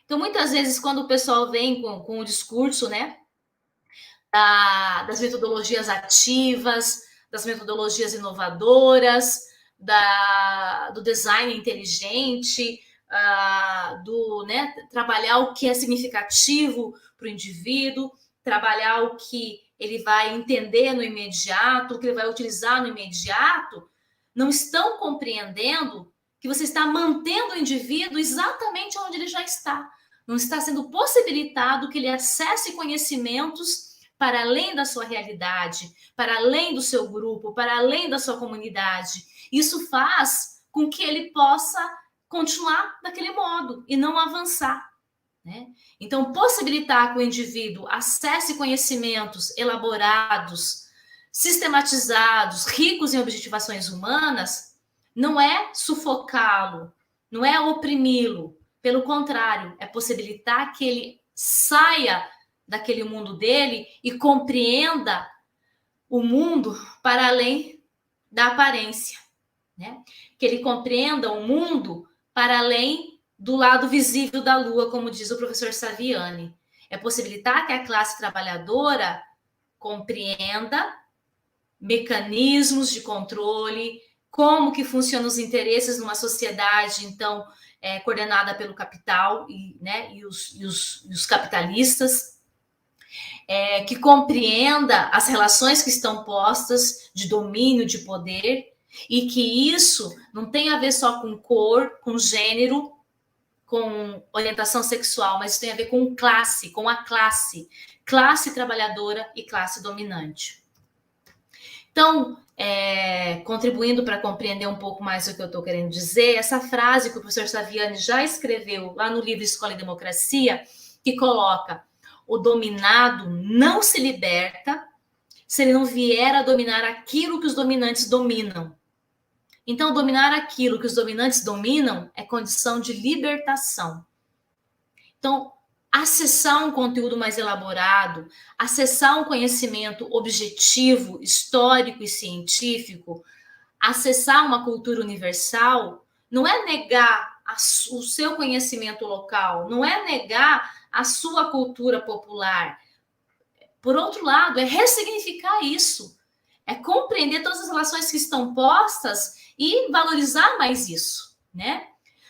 Speaker 4: Então, muitas vezes, quando o pessoal vem com o discurso, né, das metodologias ativas, das metodologias inovadoras, do design inteligente, trabalhar o que é significativo para o indivíduo, trabalhar o que ele vai entender no imediato, o que ele vai utilizar no imediato, não estão compreendendo que você está mantendo o indivíduo exatamente onde ele já está, não está sendo possibilitado que ele acesse conhecimentos para além da sua realidade, para além do seu grupo, para além da sua comunidade. Isso faz com que ele possa continuar daquele modo e não avançar, né? Então, possibilitar que o indivíduo acesse conhecimentos elaborados, sistematizados, ricos em objetivações humanas, não é sufocá-lo, não é oprimi-lo. Pelo contrário, é possibilitar que ele saia daquele mundo dele e compreenda o mundo para além da aparência, né? Que ele compreenda o mundo para além do lado visível da lua, como diz o professor Saviani. É possibilitar que a classe trabalhadora compreenda mecanismos de controle, como que funcionam os interesses numa sociedade, então, coordenada pelo capital e os capitalistas, que compreenda as relações que estão postas de domínio, de poder, e que isso não tem a ver só com cor, com gênero, com orientação sexual, mas isso tem a ver com classe, com a classe trabalhadora e classe dominante. Então, contribuindo para compreender um pouco mais o que eu estou querendo dizer, essa frase que o professor Saviani já escreveu lá no livro Escola e Democracia, que coloca: o dominado não se liberta se ele não vier a dominar aquilo que os dominantes dominam. Então, dominar aquilo que os dominantes dominam é condição de libertação. Então, acessar um conteúdo mais elaborado, acessar um conhecimento objetivo, histórico e científico, acessar uma cultura universal, não é negar o seu conhecimento local, não é negar a sua cultura popular. Por outro lado, é ressignificar isso, é compreender todas as relações que estão postas e valorizar mais isso, né?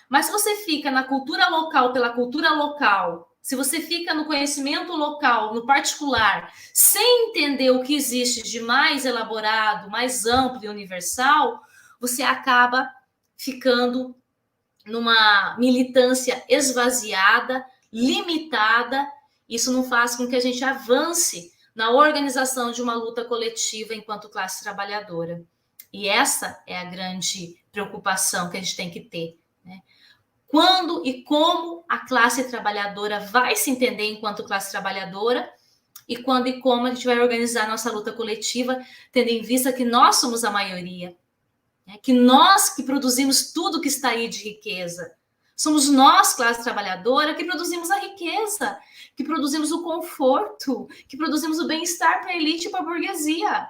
Speaker 4: Mas se você fica na cultura local pela cultura local, se você fica no conhecimento local, no particular, sem entender o que existe de mais elaborado, mais amplo e universal, você acaba ficando numa militância esvaziada, limitada. Isso não faz com que a gente avance na organização de uma luta coletiva enquanto classe trabalhadora. E essa é a grande preocupação que a gente tem que ter, né? Quando e como a classe trabalhadora vai se entender enquanto classe trabalhadora e quando e como a gente vai organizar nossa luta coletiva, tendo em vista que nós somos a maioria, né? Que nós que produzimos tudo que está aí de riqueza. Somos nós, classe trabalhadora, que produzimos a riqueza, que produzimos o conforto, que produzimos o bem-estar para a elite e para a burguesia.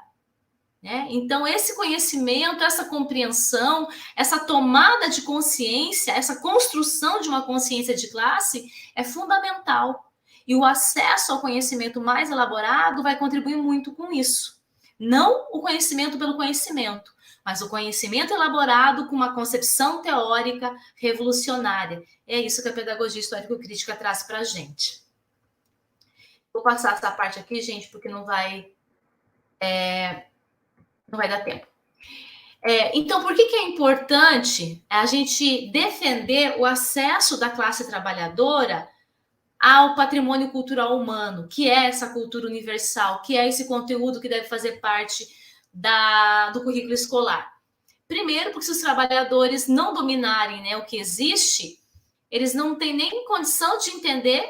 Speaker 4: Então, esse conhecimento, essa compreensão, essa tomada de consciência, essa construção de uma consciência de classe é fundamental. E o acesso ao conhecimento mais elaborado vai contribuir muito com isso. Não o conhecimento pelo conhecimento, mas o conhecimento elaborado com uma concepção teórica revolucionária. É isso que a pedagogia histórico-crítica traz para a gente. Vou passar essa parte aqui, gente, porque não vai dar tempo. Então, por que é importante a gente defender o acesso da classe trabalhadora ao patrimônio cultural humano, que é essa cultura universal, que é esse conteúdo que deve fazer parte do currículo escolar? Primeiro, porque se os trabalhadores não dominarem, né, o que existe, eles não têm nem condição de entender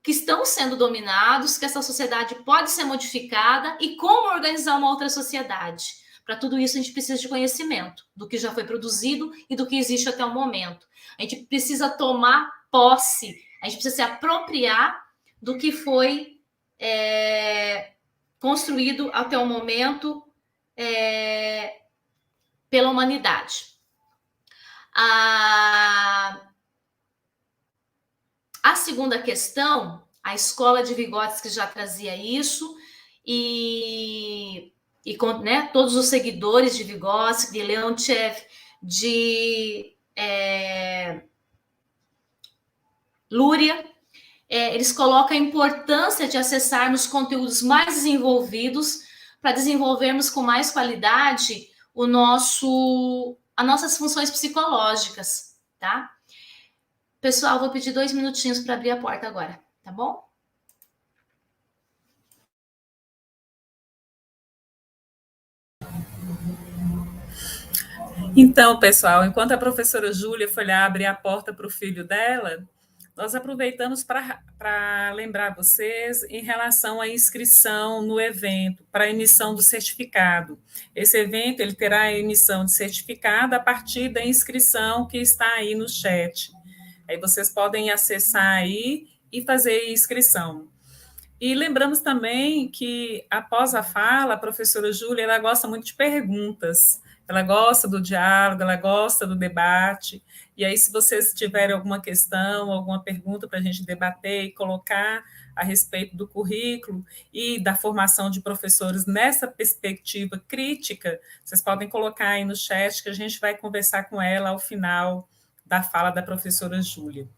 Speaker 4: que estão sendo dominados, que essa sociedade pode ser modificada e como organizar uma outra sociedade. Para tudo isso, a gente precisa de conhecimento do que já foi produzido e do que existe até o momento. A gente precisa tomar posse, a gente precisa se apropriar do que foi construído até o momento pela humanidade. A segunda questão, a escola de Vygotsky já trazia isso, e né, todos os seguidores de Vygotsky, de Leontiev, de Luria, eles colocam a importância de acessarmos conteúdos mais desenvolvidos para desenvolvermos com mais qualidade as nossas funções psicológicas, tá? Pessoal, vou pedir 2 minutinhos para abrir a porta agora, tá bom?
Speaker 3: Então, pessoal, enquanto a professora Júlia foi lá abrir a porta para o filho dela, nós aproveitamos para lembrar vocês em relação à inscrição no evento, para a emissão do certificado. Esse evento ele terá a emissão de certificado a partir da inscrição que está aí no chat. Aí vocês podem acessar aí e fazer inscrição. E lembramos também que, após a fala, a professora Júlia ela gosta muito de perguntas, ela gosta do diálogo, ela gosta do debate, e aí se vocês tiverem alguma questão, alguma pergunta para a gente debater e colocar a respeito do currículo e da formação de professores nessa perspectiva crítica, vocês podem colocar aí no chat que a gente vai conversar com ela ao final da fala da professora Júlia.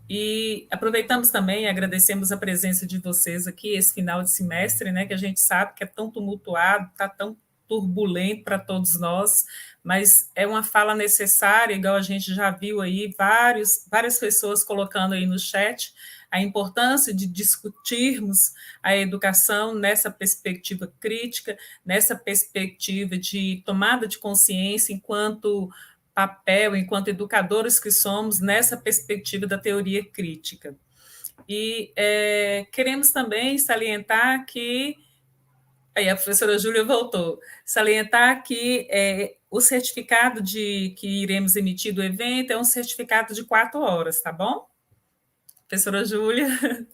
Speaker 3: E aproveitamos também e agradecemos a presença de vocês aqui esse final de semestre, né, que a gente sabe que é tão tumultuado, está tão turbulento para todos nós, mas é uma fala necessária, igual a gente já viu aí, várias pessoas colocando aí no chat a importância de discutirmos a educação nessa perspectiva crítica, nessa perspectiva de tomada de consciência enquanto papel, enquanto educadores que somos, nessa perspectiva da teoria crítica. E queremos também salientar que, aí a professora Júlia voltou, salientar que o certificado que iremos emitir do evento é um certificado de 4 horas, tá bom? Professora Júlia.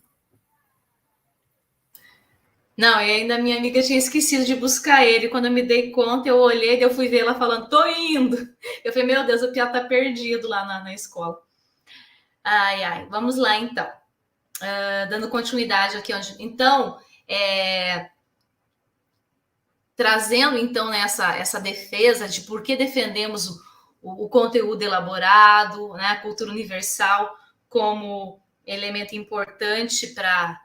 Speaker 4: Não, e ainda minha amiga tinha esquecido de buscar ele. Quando eu me dei conta, eu olhei, eu fui ver ela falando, tô indo. Eu falei, meu Deus, o Pia tá perdido lá na escola. Ai, vamos lá, então. Dando continuidade aqui. Então, trazendo, então, né, essa defesa de por que defendemos o conteúdo elaborado, né, a cultura universal como elemento importante para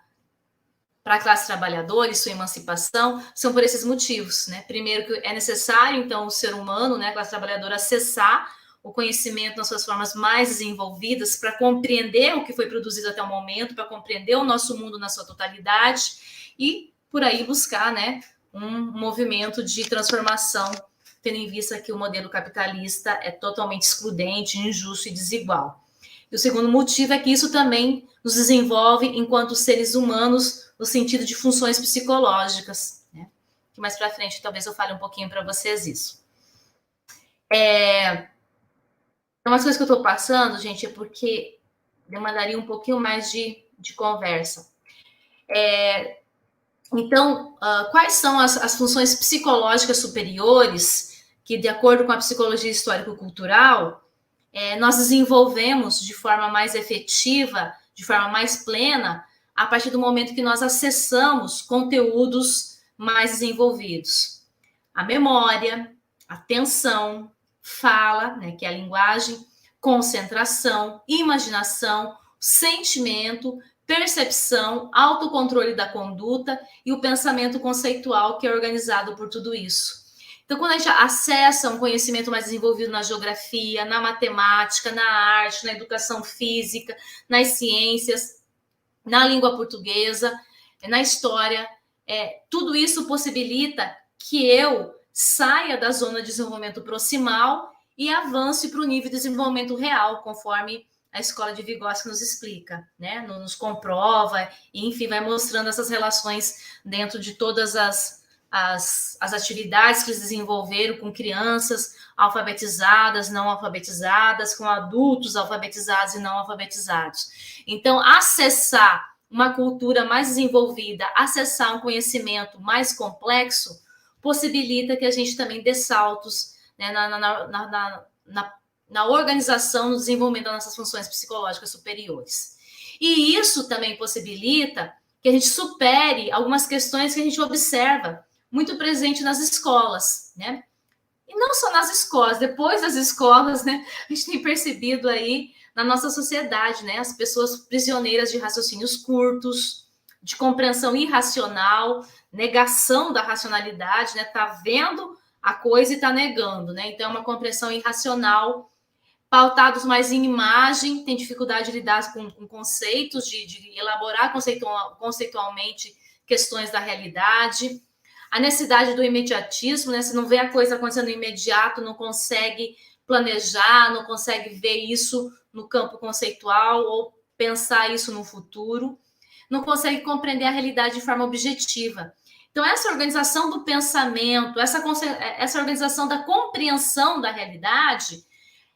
Speaker 4: a classe trabalhadora e sua emancipação, são por esses motivos, né? Primeiro, que é necessário, então, o ser humano, né, a classe trabalhadora, acessar o conhecimento nas suas formas mais desenvolvidas para compreender o que foi produzido até o momento, para compreender o nosso mundo na sua totalidade e, por aí, buscar, né, um movimento de transformação, tendo em vista que o modelo capitalista é totalmente excludente, injusto e desigual. E o segundo motivo é que isso também nos desenvolve enquanto seres humanos no sentido de funções psicológicas, né? Que mais para frente talvez eu fale um pouquinho para vocês isso. Umas coisas que eu estou passando, gente, é porque demandaria um pouquinho mais de conversa. Então, quais são as funções psicológicas superiores que, de acordo com a psicologia histórico-cultural, nós desenvolvemos de forma mais efetiva, de forma mais plena, a partir do momento que nós acessamos conteúdos mais desenvolvidos. A memória, atenção, fala, né, que é a linguagem, concentração, imaginação, sentimento, percepção, autocontrole da conduta e o pensamento conceitual que é organizado por tudo isso. Então, quando a gente acessa um conhecimento mais desenvolvido na geografia, na matemática, na arte, na educação física, nas ciências, na língua portuguesa, na história, tudo isso possibilita que eu saia da zona de desenvolvimento proximal e avance para o nível de desenvolvimento real, conforme a escola de Vygotsky nos explica, né? Nos comprova, e, enfim, vai mostrando essas relações dentro de todas as atividades que eles desenvolveram com crianças alfabetizadas, não alfabetizadas, com adultos alfabetizados e não alfabetizados. Então, acessar uma cultura mais desenvolvida, acessar um conhecimento mais complexo, possibilita que a gente também dê saltos, né, na organização, no desenvolvimento das nossas funções psicológicas superiores. E isso também possibilita que a gente supere algumas questões que a gente observa muito presente nas escolas, né? E não só nas escolas, depois das escolas, né? A gente tem percebido aí na nossa sociedade, né? As pessoas prisioneiras de raciocínios curtos, de compreensão irracional, negação da racionalidade, né? Tá vendo a coisa e tá negando, né? Então, é uma compreensão irracional pautados mais em imagem, tem dificuldade de lidar com conceitos, de elaborar conceitualmente questões da realidade. A necessidade do imediatismo, né? Se não vê a coisa acontecendo imediato, não consegue planejar, não consegue ver isso no campo conceitual ou pensar isso no futuro, não consegue compreender a realidade de forma objetiva. Então, essa organização do pensamento, essa organização da compreensão da realidade,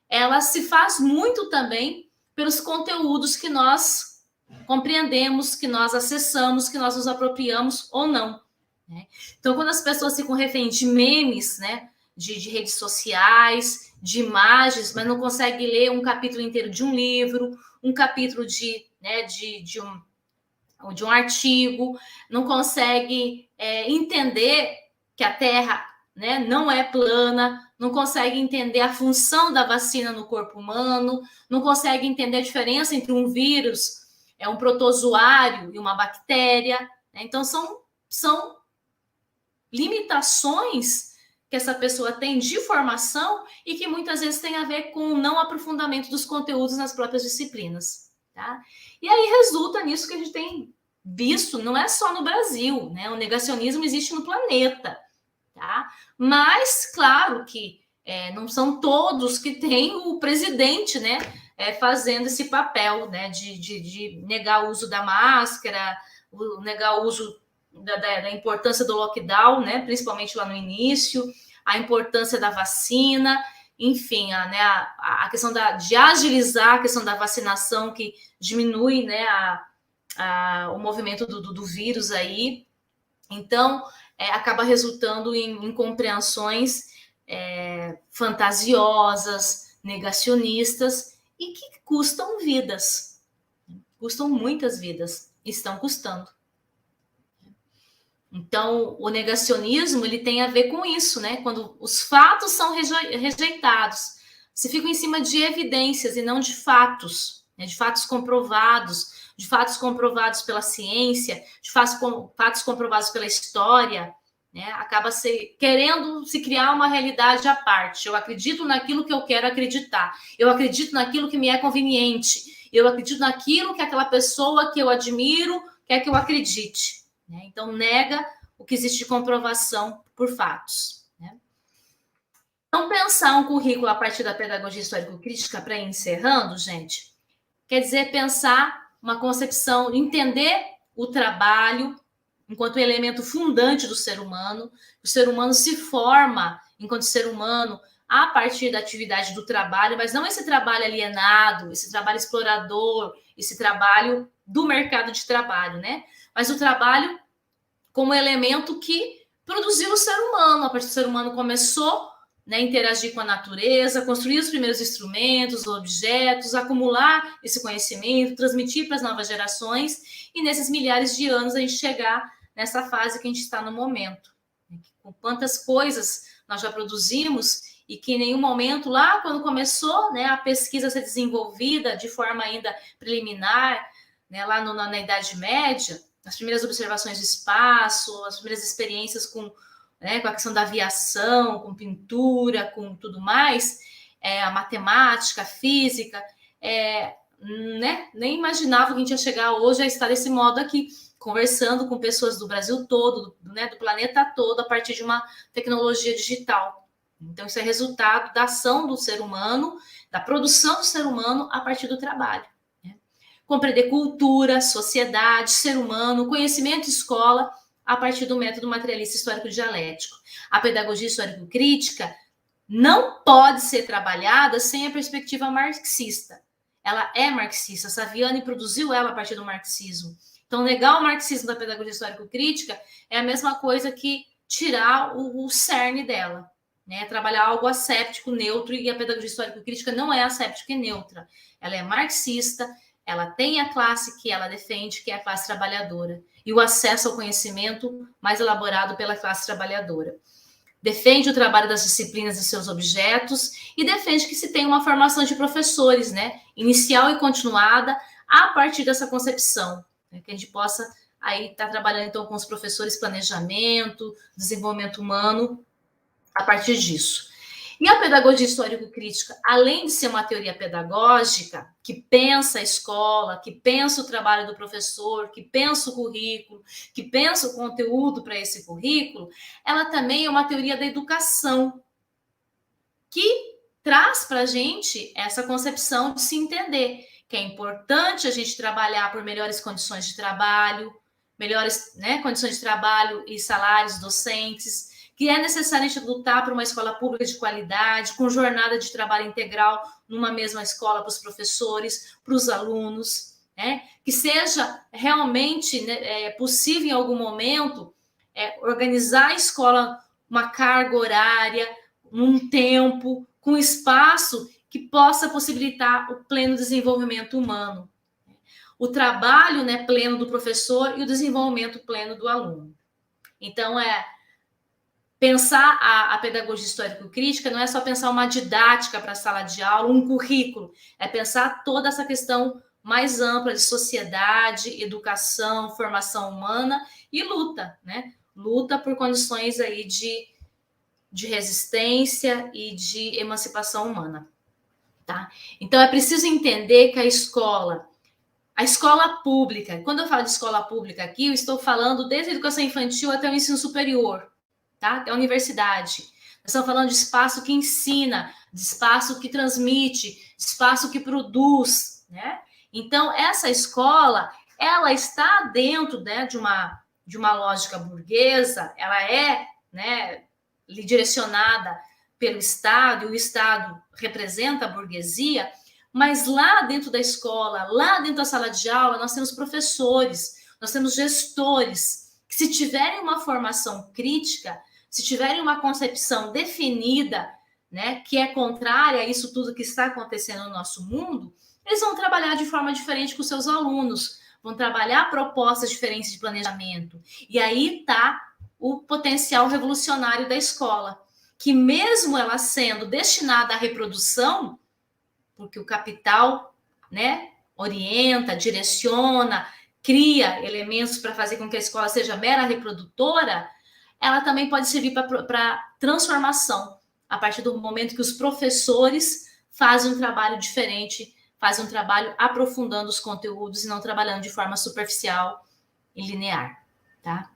Speaker 4: ela se faz muito também pelos conteúdos que nós compreendemos, que nós acessamos, que nós nos apropriamos ou não. Né? Então, quando as pessoas ficam refém de memes, né, de redes sociais, de imagens, mas não conseguem ler um capítulo inteiro de um livro, um capítulo de um artigo, não consegue entender que a Terra, né, não é plana, não consegue entender a função da vacina no corpo humano, não consegue entender a diferença entre um vírus, um protozoário e uma bactéria. Né? Então, são limitações que essa pessoa tem de formação e que muitas vezes tem a ver com o não aprofundamento dos conteúdos nas próprias disciplinas. Tá? E aí resulta nisso que a gente tem visto, não é só no Brasil, né? O negacionismo existe no planeta. Tá? Mas, claro que não são todos que têm o presidente, né, fazendo esse papel, né, de negar o uso da máscara, negar o uso da importância do lockdown, né, principalmente lá no início, a importância da vacina, enfim, a questão de agilizar a questão da vacinação, que diminui, né, o movimento do vírus aí. Então, acaba resultando em compreensões fantasiosas, negacionistas, e que custam vidas. Custam muitas vidas. Estão custando. Então, o negacionismo ele tem a ver com isso, né? Quando os fatos são rejeitados, se ficam em cima de evidências e não de fatos, né? De fatos comprovados pela ciência, de fatos comprovados pela história, né? Acaba querendo se criar uma realidade à parte. Eu acredito naquilo que eu quero acreditar, eu acredito naquilo que me é conveniente, eu acredito naquilo que aquela pessoa que eu admiro quer que eu acredite. Né? Então, nega o que existe de comprovação por fatos. Né? Então, pensar um currículo a partir da pedagogia histórico-crítica, para ir encerrando, gente, quer dizer pensar uma concepção, entender o trabalho enquanto elemento fundante do ser humano. O ser humano se forma enquanto ser humano a partir da atividade do trabalho, mas não esse trabalho alienado, esse trabalho explorador, esse trabalho do mercado de trabalho, né? Mas o trabalho como elemento que produziu o ser humano. A partir do ser humano começou, né, a interagir com a natureza, construir os primeiros instrumentos, objetos, acumular esse conhecimento, transmitir para as novas gerações, e nesses milhares de anos a gente chegar nessa fase que a gente está no momento. Com quantas coisas nós já produzimos e que em nenhum momento, lá quando começou, né, a pesquisa a ser desenvolvida de forma ainda preliminar, né, lá na Idade Média, as primeiras observações do espaço, as primeiras experiências com a questão da aviação, com pintura, com tudo mais, a matemática, a física, né, nem imaginava que a gente ia chegar hoje a estar desse modo aqui, conversando com pessoas do Brasil todo, né, do planeta todo, a partir de uma tecnologia digital. Então, isso é resultado da ação do ser humano, da produção do ser humano a partir do trabalho. Compreender cultura, sociedade, ser humano, conhecimento e escola a partir do método materialista histórico-dialético. A pedagogia histórico-crítica não pode ser trabalhada sem a perspectiva marxista. Ela é marxista, Saviani produziu ela a partir do marxismo. Então, negar o marxismo da pedagogia histórico-crítica é a mesma coisa que tirar o cerne dela. Né? Trabalhar algo asséptico, neutro, e a pedagogia histórico-crítica não é asséptica e neutra. Ela é marxista, ela tem a classe que ela defende, que é a classe trabalhadora, e o acesso ao conhecimento mais elaborado pela classe trabalhadora. Defende o trabalho das disciplinas e seus objetos, e defende que se tenha uma formação de professores, né, inicial e continuada, a partir dessa concepção, né, que a gente possa aí estar trabalhando então com os professores planejamento, desenvolvimento humano, a partir disso. E a pedagogia histórico-crítica, além de ser uma teoria pedagógica, que pensa a escola, que pensa o trabalho do professor, que pensa o currículo, que pensa o conteúdo para esse currículo, ela também é uma teoria da educação, que traz para a gente essa concepção de se entender, que é importante a gente trabalhar por melhores condições de trabalho, melhores, né, condições de trabalho e salários docentes, que é necessário a gente lutar por uma escola pública de qualidade, com jornada de trabalho integral numa mesma escola para os professores, para os alunos, né? Que seja realmente, né, possível em algum momento organizar a escola, uma carga horária, num tempo, com espaço que possa possibilitar o pleno desenvolvimento humano, o trabalho, né, pleno do professor e o desenvolvimento pleno do aluno. Então, pensar a pedagogia histórico-crítica não é só pensar uma didática para a sala de aula, um currículo, é pensar toda essa questão mais ampla de sociedade, educação, formação humana e luta, né? Luta por condições aí de resistência e de emancipação humana, tá? Então, é preciso entender que a escola pública, quando eu falo de escola pública aqui, eu estou falando desde a educação infantil até o ensino superior, tá? Até a universidade. Nós estamos falando de espaço que ensina, de espaço que transmite, de espaço que produz, né? Então, essa escola, ela está dentro, né, de uma lógica burguesa, ela é, né, direcionada pelo Estado, e o Estado representa a burguesia, mas lá dentro da escola, lá dentro da sala de aula, nós temos professores, nós temos gestores, que se tiverem uma formação crítica, se tiverem uma concepção definida, né, que é contrária a isso tudo que está acontecendo no nosso mundo, eles vão trabalhar de forma diferente com seus alunos, vão trabalhar propostas diferentes de planejamento. E aí está o potencial revolucionário da escola, que mesmo ela sendo destinada à reprodução, porque o capital, né, orienta, direciona, cria elementos para fazer com que a escola seja mera reprodutora, ela também pode servir para transformação, a partir do momento que os professores fazem um trabalho diferente, fazem um trabalho aprofundando os conteúdos e não trabalhando de forma superficial e linear, tá?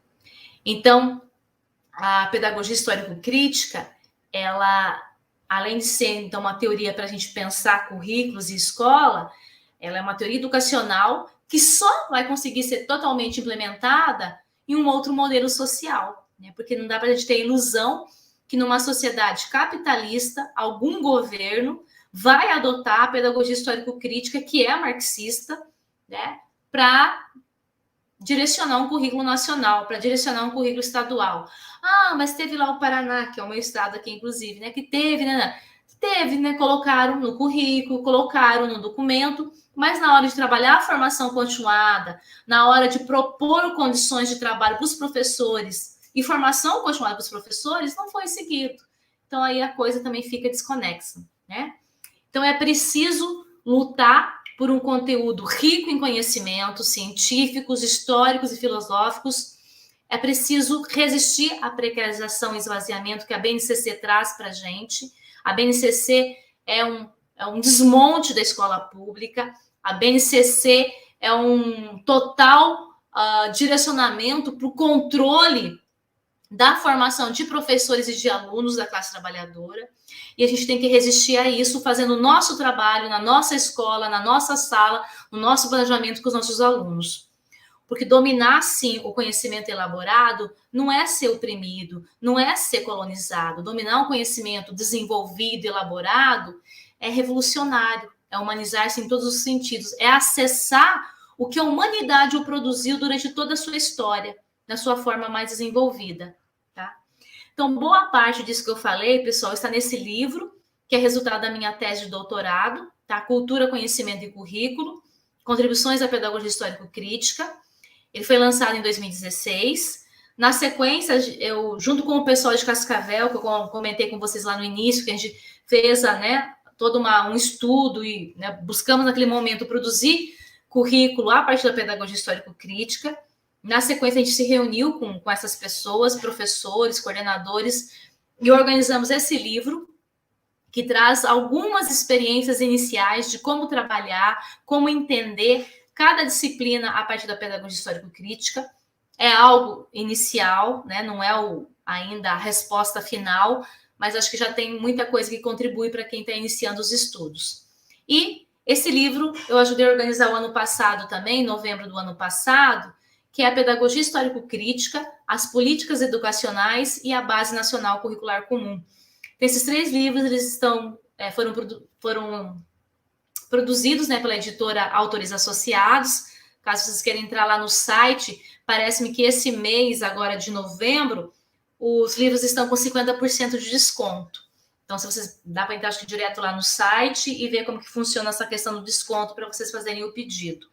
Speaker 4: Então, a pedagogia histórico-crítica, ela, além de ser, então, uma teoria para a gente pensar currículos e escola, ela é uma teoria educacional que só vai conseguir ser totalmente implementada em um outro modelo social, né? Porque não dá para a gente ter ilusão que numa sociedade capitalista, algum governo vai adotar a pedagogia histórico-crítica, que é marxista, né, para direcionar um currículo nacional, para direcionar um currículo estadual. Ah, mas teve lá o Paraná, que é o meu estado aqui, inclusive, né, que teve, né, colocaram no currículo, colocaram no documento, mas na hora de trabalhar a formação continuada, na hora de propor condições de trabalho para os professores e formação continuada para os professores, não foi seguido. Então, aí a coisa também fica desconexa, né? Então, é preciso lutar por um conteúdo rico em conhecimentos científicos, históricos e filosóficos. É preciso resistir à precarização e esvaziamento que a BNCC traz para a gente. A BNCC é um desmonte da escola pública. A BNCC é um total direcionamento para o controle da formação de professores e de alunos da classe trabalhadora, e a gente tem que resistir a isso fazendo o nosso trabalho na nossa escola, na nossa sala, no nosso planejamento com os nossos alunos. Porque dominar, sim, o conhecimento elaborado não é ser oprimido, não é ser colonizado. Dominar um conhecimento desenvolvido, elaborado, é revolucionário, é humanizar-se em todos os sentidos, é acessar o que a humanidade o produziu durante toda a sua história, na sua forma mais desenvolvida. Então, boa parte disso que eu falei, pessoal, está nesse livro, que é resultado da minha tese de doutorado, tá? Cultura, Conhecimento e Currículo, Contribuições à Pedagogia Histórico-Crítica. Ele foi lançado em 2016. Na sequência, eu, junto com o pessoal de Cascavel, que eu comentei com vocês lá no início, que a gente fez todo um estudo e, né, buscamos naquele momento produzir currículo a partir da pedagogia histórico-crítica. Na sequência, a gente se reuniu com essas pessoas, professores, coordenadores, e organizamos esse livro, que traz algumas experiências iniciais de como trabalhar, como entender cada disciplina a partir da pedagogia histórico-crítica. É algo inicial, né? Não é ainda a resposta final, mas acho que já tem muita coisa que contribui para quem está iniciando os estudos. E esse livro eu ajudei a organizar o ano passado também, em novembro do ano passado, que é a Pedagogia Histórico-Crítica, as Políticas Educacionais e a Base Nacional Curricular Comum. Esses 3 livros eles foram produzidos, né, pela editora Autores Associados. Caso vocês queiram entrar lá no site, parece-me que esse mês, agora de novembro, os livros estão com 50% de desconto. Então, se vocês dá para entrar acho que direto lá no site e ver como que funciona essa questão do desconto para vocês fazerem o pedido.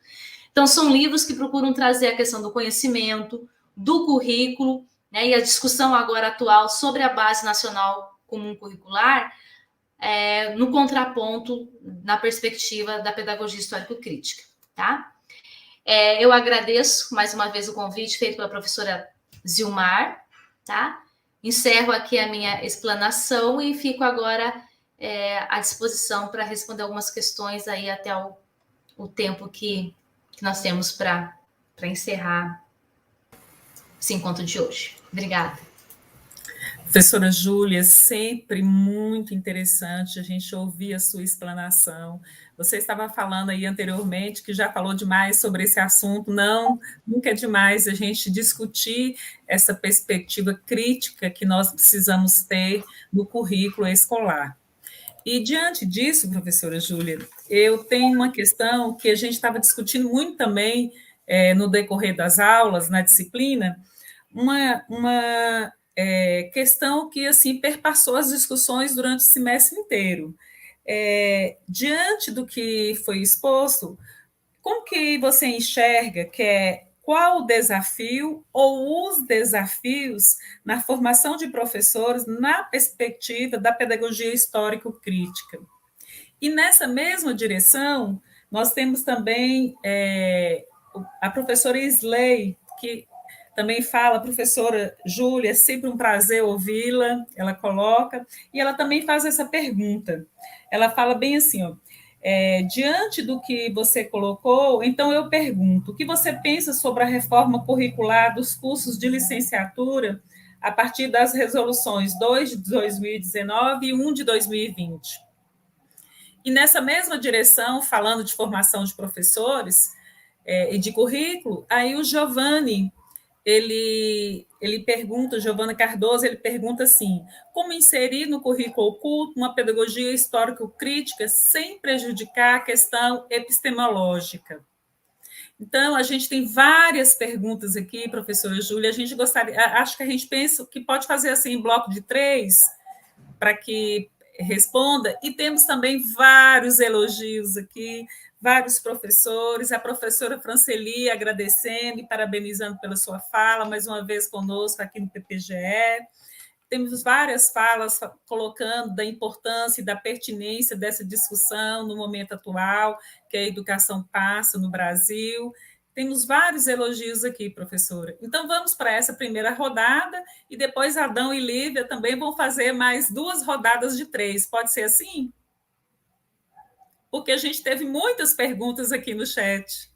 Speaker 4: Então, são livros que procuram trazer a questão do conhecimento, do currículo, né, e a discussão agora atual sobre a Base Nacional Comum Curricular, no contraponto, na perspectiva da pedagogia histórico-crítica, tá? Eu agradeço mais uma vez o convite feito pela professora Zilmar, tá? Encerro aqui a minha explanação e fico agora à disposição para responder algumas questões aí até o tempo que nós temos para encerrar esse encontro de hoje. Obrigada.
Speaker 3: Professora Júlia, sempre muito interessante a gente ouvir a sua explanação. Você estava falando aí anteriormente que já falou demais sobre esse assunto. Não, nunca é demais a gente discutir essa perspectiva crítica que nós precisamos ter no currículo escolar. E diante disso, professora Júlia, eu tenho uma questão que a gente estava discutindo muito também no decorrer das aulas, na disciplina, uma questão que assim perpassou as discussões durante o semestre inteiro. Diante do que foi exposto, como que você enxerga qual o desafio ou os desafios na formação de professores na perspectiva da pedagogia histórico-crítica? E nessa mesma direção, nós temos também a professora Isley, que também fala, professora Júlia, é sempre um prazer ouvi-la, ela coloca, e ela também faz essa pergunta. Ela fala bem assim, ó, diante do que você colocou, então eu pergunto, o que você pensa sobre a reforma curricular dos cursos de licenciatura a partir das resoluções 2 de 2019 e 1 de 2020? E nessa mesma direção, falando de formação de professores e de currículo, aí o Giovanni, ele pergunta, Giovana Cardoso, ele pergunta assim, como inserir no currículo oculto uma pedagogia histórico-crítica sem prejudicar a questão epistemológica? Então, a gente tem várias perguntas aqui, professora Júlia, a gente gostaria, acho que a gente pensa que pode fazer assim, em bloco de 3, para que responda, e temos também vários elogios aqui, vários professores, a professora Franceli agradecendo e parabenizando pela sua fala, mais uma vez conosco aqui no PPGE. Temos várias falas colocando da importância e da pertinência dessa discussão no momento atual, que a educação passa no Brasil. Temos vários elogios aqui, professora. Então, vamos para essa primeira rodada e depois Adão e Lívia também vão fazer mais 2 rodadas de 3. Pode ser assim? Porque a gente teve muitas perguntas aqui no chat.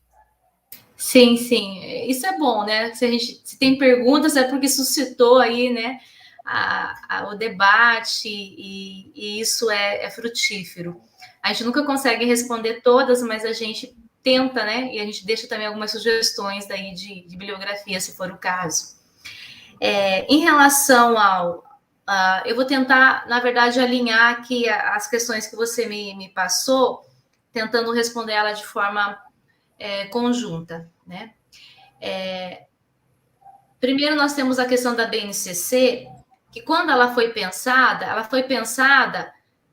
Speaker 4: Sim, sim. Isso é bom, né? Se tem perguntas, é porque suscitou aí, né, o debate e isso é frutífero. A gente nunca consegue responder todas, mas a gente tenta, né? E a gente deixa também algumas sugestões daí de bibliografia, se for o caso. Em relação eu vou tentar, na verdade, alinhar aqui as questões que você me passou, tentando responder ela de forma conjunta, né? Primeiro, nós temos a questão da BNCC, que quando ela foi pensada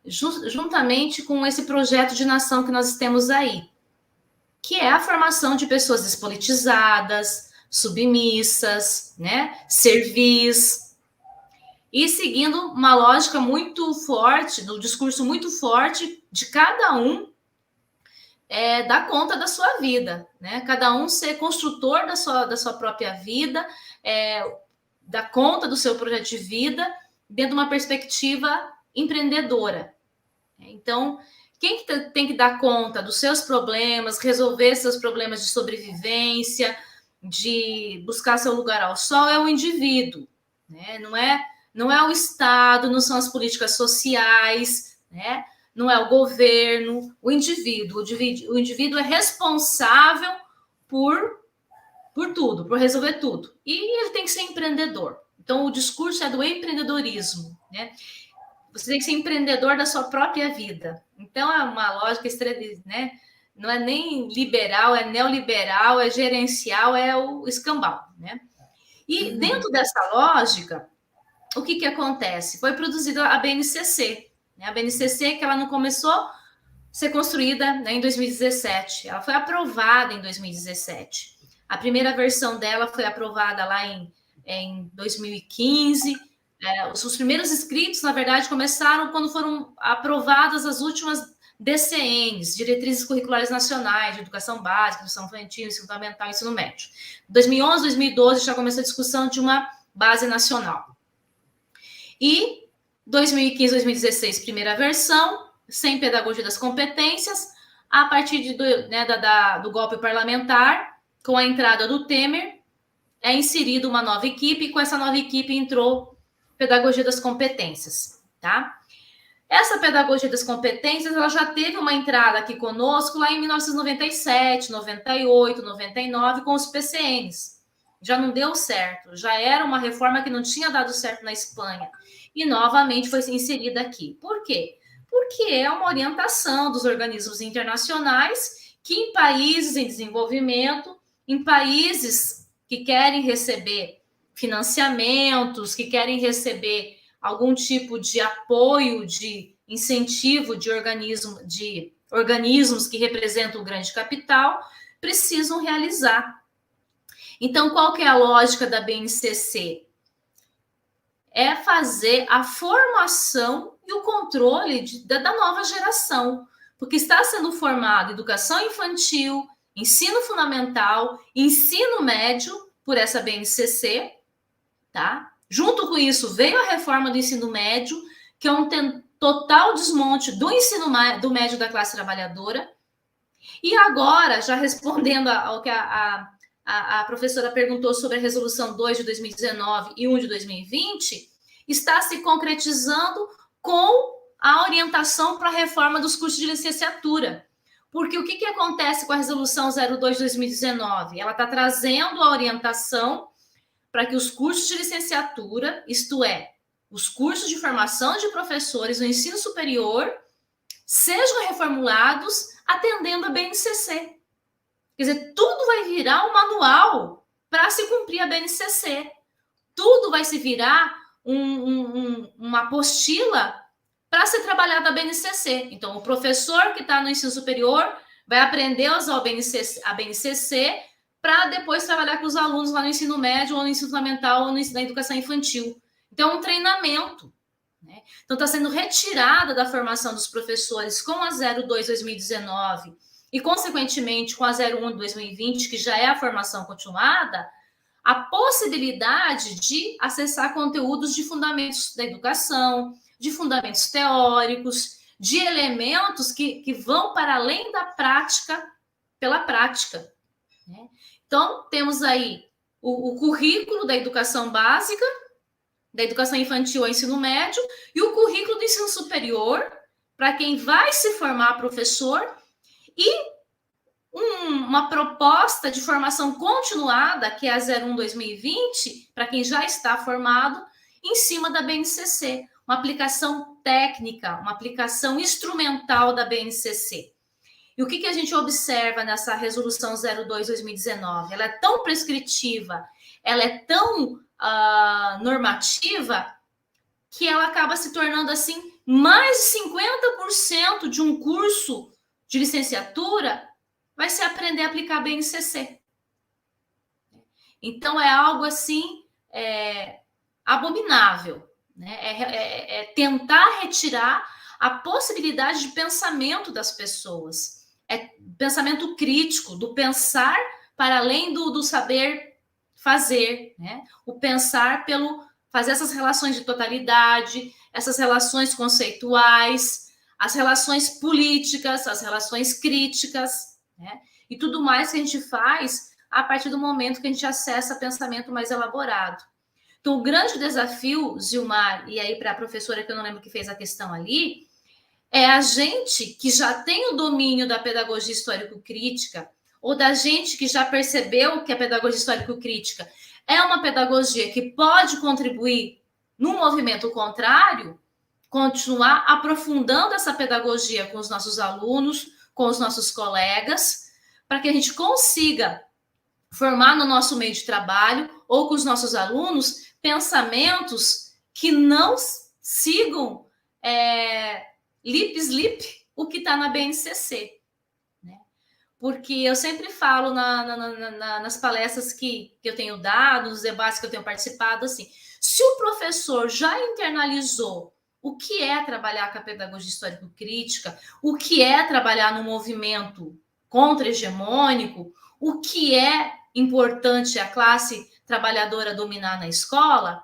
Speaker 4: juntamente com esse projeto de nação que nós temos aí, que é a formação de pessoas despolitizadas, submissas, né, servis, e seguindo uma lógica muito forte, do discurso muito forte de cada um dar conta da sua vida, né? Cada um ser construtor da sua própria vida, dar conta do seu projeto de vida dentro de uma perspectiva empreendedora, Então, quem que tem que dar conta dos seus problemas, resolver seus problemas de sobrevivência, de buscar seu lugar ao sol, é o indivíduo, né? Não é o Estado, não são as políticas sociais, né? Não é o governo, o indivíduo. O indivíduo é responsável por tudo, por resolver tudo. E ele tem que ser empreendedor. Então, o discurso é do empreendedorismo, né? Você tem que ser empreendedor da sua própria vida. Então, é uma lógica extrema, né? Não é nem liberal, é neoliberal, é gerencial, é o escambau, né? E dentro dessa lógica, o que acontece? Foi produzida a BNCC, né? A BNCC, que ela não começou a ser construída, né, em 2017, ela foi aprovada em 2017. A primeira versão dela foi aprovada lá em 2015. Os primeiros inscritos, na verdade, começaram quando foram aprovadas as últimas DCNs, Diretrizes Curriculares Nacionais, de Educação Básica, Educação Infantil, Ensino Fundamental e Ensino Médio. Em 2011, 2012, já começou a discussão de uma base nacional. E 2015, 2016, primeira versão, sem pedagogia das competências, a partir do golpe parlamentar, com a entrada do Temer, é inserida uma nova equipe, e com essa nova equipe entrou pedagogia das competências, tá? Essa pedagogia das competências, ela já teve uma entrada aqui conosco lá em 1997, 98, 99, com os PCNs. Já não deu certo, já era uma reforma que não tinha dado certo na Espanha. E novamente foi inserida aqui. Por quê? Porque é uma orientação dos organismos internacionais que em países em desenvolvimento, em países que querem receber financiamentos, que querem receber algum tipo de apoio, de incentivo de organismos que representam o grande capital, precisam realizar. Então, qual que é a lógica da BNCC? É fazer a formação e o controle da nova geração, porque está sendo formada educação infantil, ensino fundamental, ensino médio por essa BNCC, tá? Junto com isso, veio a reforma do ensino médio, que é um total desmonte do ensino do médio da classe trabalhadora. E agora, já respondendo ao que a professora perguntou sobre a resolução 2 de 2019 e 1 de 2020, está se concretizando com a orientação para a reforma dos cursos de licenciatura. Porque o que acontece com a resolução 02 de 2019? Ela está trazendo a orientação para que os cursos de licenciatura, isto é, os cursos de formação de professores no ensino superior, sejam reformulados atendendo a BNCC. Quer dizer, tudo vai virar um manual para se cumprir a BNCC. Tudo vai se virar uma apostila para ser trabalhada a BNCC. Então, o professor que está no ensino superior vai aprender a usar a BNCC para depois trabalhar com os alunos lá no ensino médio, ou no ensino fundamental, ou na educação infantil. Então, é um treinamento, né? Então, está sendo retirada da formação dos professores com a 02 2019 e, consequentemente, com a 01 2020, que já é a formação continuada, a possibilidade de acessar conteúdos de fundamentos da educação, de fundamentos teóricos, de elementos que vão para além da prática, pela prática, né? Então, temos aí o currículo da educação básica, da educação infantil ao ensino médio, e o currículo do ensino superior, para quem vai se formar professor, e uma proposta de formação continuada, que é a 01 2020, para quem já está formado, em cima da BNCC, uma aplicação técnica, uma aplicação instrumental da BNCC. E o que a gente observa nessa resolução 02 2019? Ela é tão prescritiva, ela é tão normativa, que ela acaba se tornando, assim, mais de 50% de um curso de licenciatura vai ser aprender a aplicar a BNCC. Então, é algo, assim, abominável, né? É tentar retirar a possibilidade de pensamento das pessoas. É pensamento crítico, do pensar para além do saber fazer, né? O pensar pelo fazer essas relações de totalidade, essas relações conceituais, as relações políticas, as relações críticas, né? E tudo mais que a gente faz a partir do momento que a gente acessa pensamento mais elaborado. Então, o grande desafio, Zilmar, e aí para a professora que eu não lembro que fez a questão ali, é a gente que já tem o domínio da pedagogia histórico-crítica, ou da gente que já percebeu que a pedagogia histórico-crítica é uma pedagogia que pode contribuir no movimento contrário, continuar aprofundando essa pedagogia com os nossos alunos, com os nossos colegas, para que a gente consiga formar no nosso meio de trabalho ou com os nossos alunos pensamentos que não sigam lip o que está na BNCC. Né? Porque eu sempre falo nas palestras que eu tenho dado, nos debates que eu tenho participado, assim, se o professor já internalizou o que é trabalhar com a pedagogia histórico-crítica, o que é trabalhar no movimento contra-hegemônico, o que é importante a classe trabalhadora dominar na escola,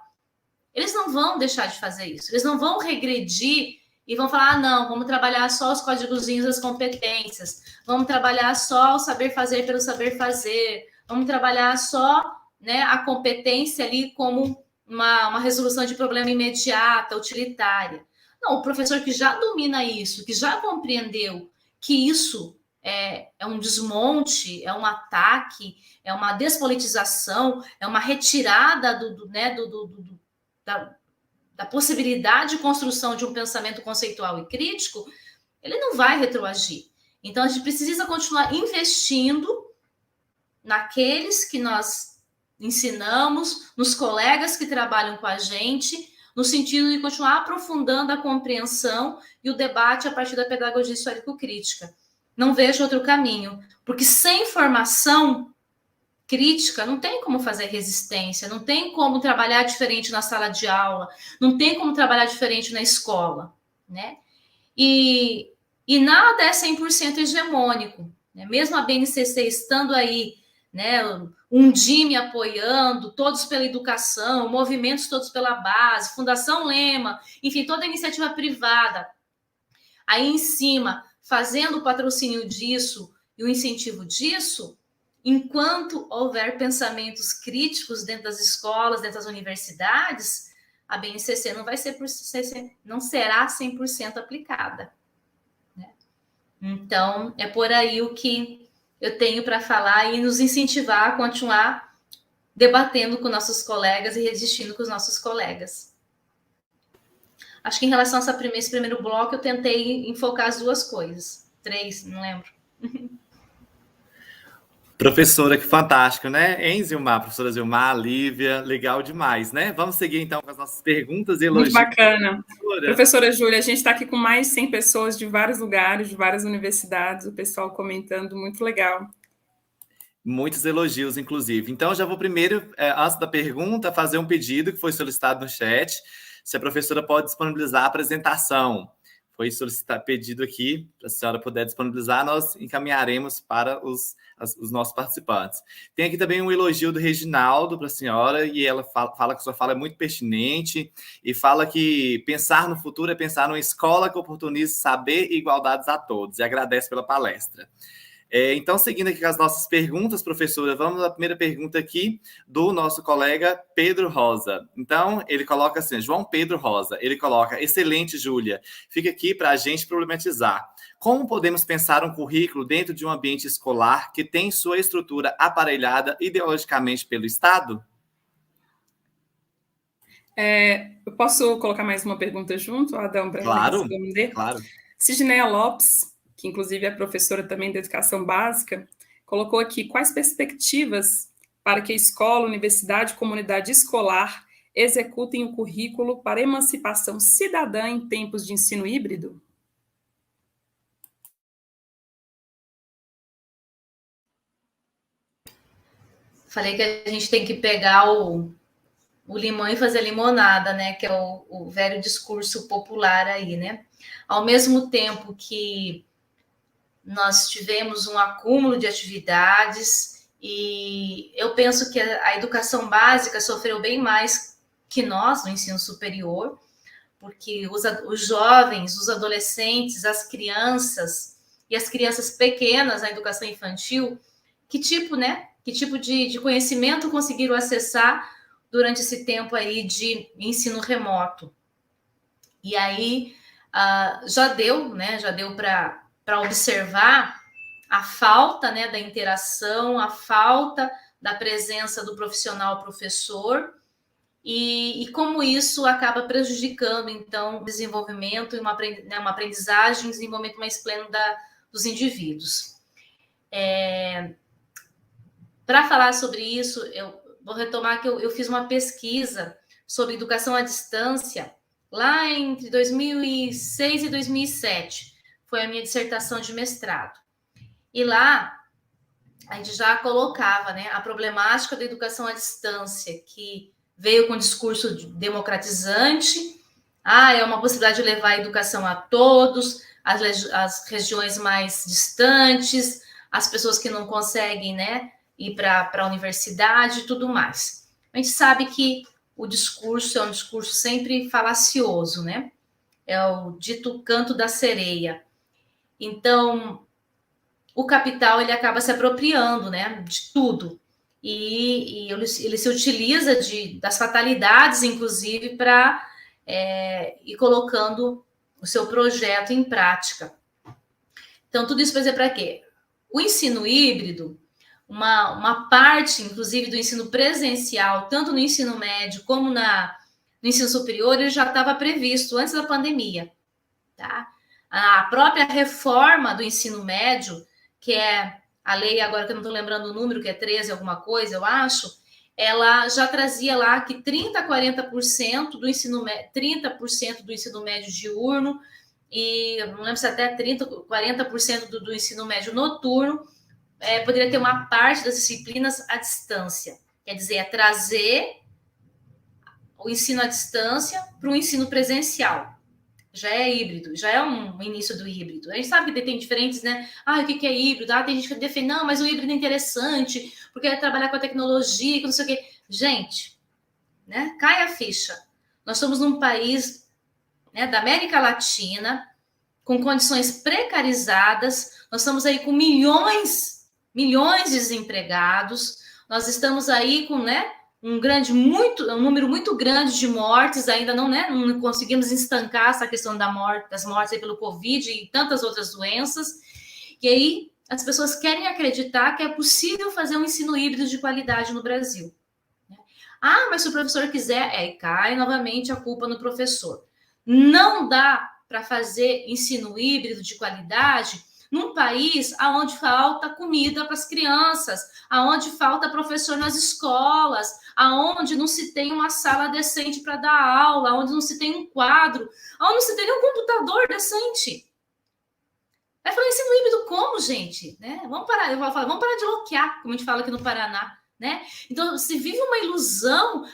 Speaker 4: eles não vão deixar de fazer isso. Eles não vão regredir e vão falar, não, vamos trabalhar só os códigozinhos das competências, vamos trabalhar só o saber fazer pelo saber fazer, vamos trabalhar só, né, a competência ali como uma resolução de problema imediata, utilitária. Não, o professor que já domina isso, que já compreendeu que isso é um desmonte, é um ataque, é uma despolitização, é uma retirada da possibilidade de construção de um pensamento conceitual e crítico, ele não vai retroagir. Então, a gente precisa continuar investindo naqueles que nós ensinamos, nos colegas que trabalham com a gente, no sentido de continuar aprofundando a compreensão e o debate a partir da pedagogia histórico-crítica. Não vejo outro caminho, porque sem formação crítica não tem como fazer resistência, não tem como trabalhar diferente na sala de aula, não tem como trabalhar diferente na escola, né? E nada é 100% hegemônico, né? Mesmo a BNCC estando aí, né, um DIME apoiando, todos pela educação, movimentos todos pela base, Fundação Lema, enfim, toda a iniciativa privada, aí em cima, fazendo o patrocínio disso e o incentivo disso, enquanto houver pensamentos críticos dentro das escolas, dentro das universidades, a BNCC não será 100% aplicada. Né? Então, é por aí o que eu tenho para falar e nos incentivar a continuar debatendo com nossos colegas e resistindo com os nossos colegas. Acho que em relação a esse primeiro bloco, eu tentei enfocar as duas coisas. 3, não lembro.
Speaker 1: Professora, que fantástico, né? Hein, Zilmar? Professora Zilmar, Lívia, legal demais, né? Vamos seguir, então, com as nossas perguntas e elogios.
Speaker 2: Muito bacana. Professora Júlia, a gente está aqui com mais de 100 pessoas de vários lugares, de várias universidades, o pessoal comentando, muito legal.
Speaker 1: Muitos elogios, inclusive. Então, já vou primeiro, antes da pergunta, fazer um pedido que foi solicitado no chat, se a professora pode disponibilizar a apresentação. Foi solicitado, pedido aqui, para a senhora puder disponibilizar, nós encaminharemos para os nossos participantes. Tem aqui também um elogio do Reginaldo para a senhora, e ela fala que a sua fala é muito pertinente, e fala que pensar no futuro é pensar numa escola que oportunize saber e igualdades a todos, e agradece pela palestra. Então, seguindo aqui com as nossas perguntas, professora, vamos à primeira pergunta aqui do nosso colega Pedro Rosa. Então, ele coloca assim, João Pedro Rosa, ele coloca, excelente, Júlia, fica aqui para a gente problematizar. Como podemos pensar um currículo dentro de um ambiente escolar que tem sua estrutura aparelhada ideologicamente pelo Estado?
Speaker 2: Eu posso colocar mais uma pergunta junto, Adão, para responder?
Speaker 1: Claro.
Speaker 2: Sidneia Lopes, que inclusive é professora também de educação básica, colocou aqui quais perspectivas para que a escola, universidade e comunidade escolar executem o currículo para emancipação cidadã em tempos de ensino híbrido?
Speaker 4: Falei que a gente tem que pegar o limão e fazer limonada, né? Que é o velho discurso popular aí, né? Ao mesmo tempo que nós tivemos um acúmulo de atividades e eu penso que a educação básica sofreu bem mais que nós no ensino superior, porque os jovens, os adolescentes, as crianças e as crianças pequenas na educação infantil, que tipo de conhecimento conseguiram acessar durante esse tempo aí de ensino remoto. E aí já deu para observar a falta, né, da interação, a falta da presença do profissional professor, e como isso acaba prejudicando, então, o desenvolvimento e uma aprendizagem, um desenvolvimento mais pleno dos indivíduos. Para falar sobre isso, eu vou retomar que eu fiz uma pesquisa sobre educação à distância lá entre 2006 e 2007. Foi a minha dissertação de mestrado. E lá a gente já colocava, né, a problemática da educação à distância, que veio com um discurso democratizante. É uma possibilidade de levar a educação a todos, as regiões mais distantes, as pessoas que não conseguem, né, ir para a universidade e tudo mais. A gente sabe que o discurso é um discurso sempre falacioso, né? É o dito canto da sereia. Então, o capital ele acaba se apropriando, né, de tudo. E ele se utiliza das fatalidades, inclusive, para ir colocando o seu projeto em prática. Então, tudo isso para dizer para quê? O ensino híbrido, uma parte, inclusive, do ensino presencial, tanto no ensino médio como no ensino superior, ele já estava previsto antes da pandemia. Tá? A própria reforma do ensino médio, que é a lei, agora que eu não estou lembrando o número, que é 13 alguma coisa, eu acho, ela já trazia lá que 30% a 40% do ensino médio, 30% do ensino médio diurno, e não lembro se até 30%, 40% do ensino médio noturno, poderia ter uma parte das disciplinas à distância. Quer dizer, é trazer o ensino à distância para o ensino presencial. Já é híbrido, já é um início do híbrido. A gente sabe que tem diferentes, né? O que é híbrido? Tem gente que defende, não, mas o híbrido é interessante, porque é trabalhar com a tecnologia, que não sei o quê. Gente, né? Cai a ficha. Nós somos num país, né, da América Latina, com condições precarizadas, nós estamos aí com milhões de desempregados, nós estamos aí com, né, um número muito grande de mortes, ainda não conseguimos estancar essa questão das mortes aí pelo Covid e tantas outras doenças, e aí as pessoas querem acreditar que é possível fazer um ensino híbrido de qualidade no Brasil. Mas se o professor quiser, cai novamente a culpa no professor. Não dá para fazer ensino híbrido de qualidade num país onde falta comida para as crianças, onde falta professor nas escolas, onde não se tem uma sala decente para dar aula, onde não se tem um quadro, onde não se tem um computador decente. Vai falar ensino híbrido como, gente? Né? Vamos parar de loquear, como a gente fala aqui no Paraná. Né? Então, se vive uma ilusão,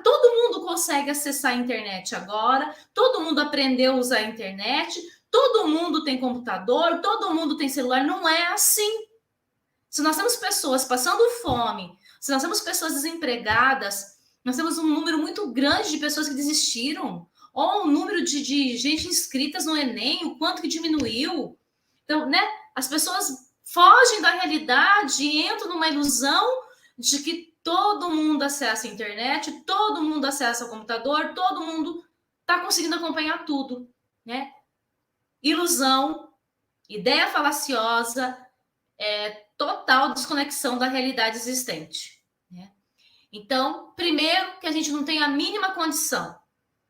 Speaker 4: todo mundo consegue acessar a internet agora, todo mundo aprendeu a usar a internet, todo mundo tem computador, todo mundo tem celular. Não é assim. Se nós temos pessoas passando fome, se nós temos pessoas desempregadas, nós temos um número muito grande de pessoas que desistiram, ou o número de gente inscritas no Enem, o quanto que diminuiu. Então, né, as pessoas fogem da realidade e entram numa ilusão de que todo mundo acessa a internet, todo mundo acessa o computador, todo mundo está conseguindo acompanhar tudo, né? Ilusão, ideia falaciosa, total desconexão da realidade existente, né? Então, primeiro, que a gente não tem a mínima condição.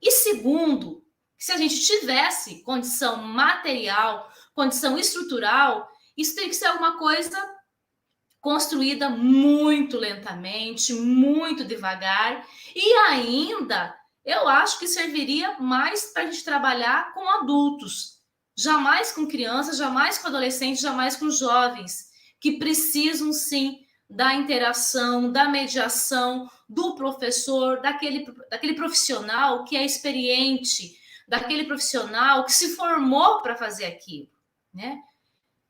Speaker 4: E segundo, que se a gente tivesse condição material, condição estrutural, isso tem que ser alguma coisa construída muito lentamente, muito devagar, e ainda eu acho que serviria mais para a gente trabalhar com adultos, jamais com crianças, jamais com adolescentes, jamais com jovens, que precisam sim da interação, da mediação do professor, daquele profissional que é experiente, daquele profissional que se formou para fazer aquilo, né?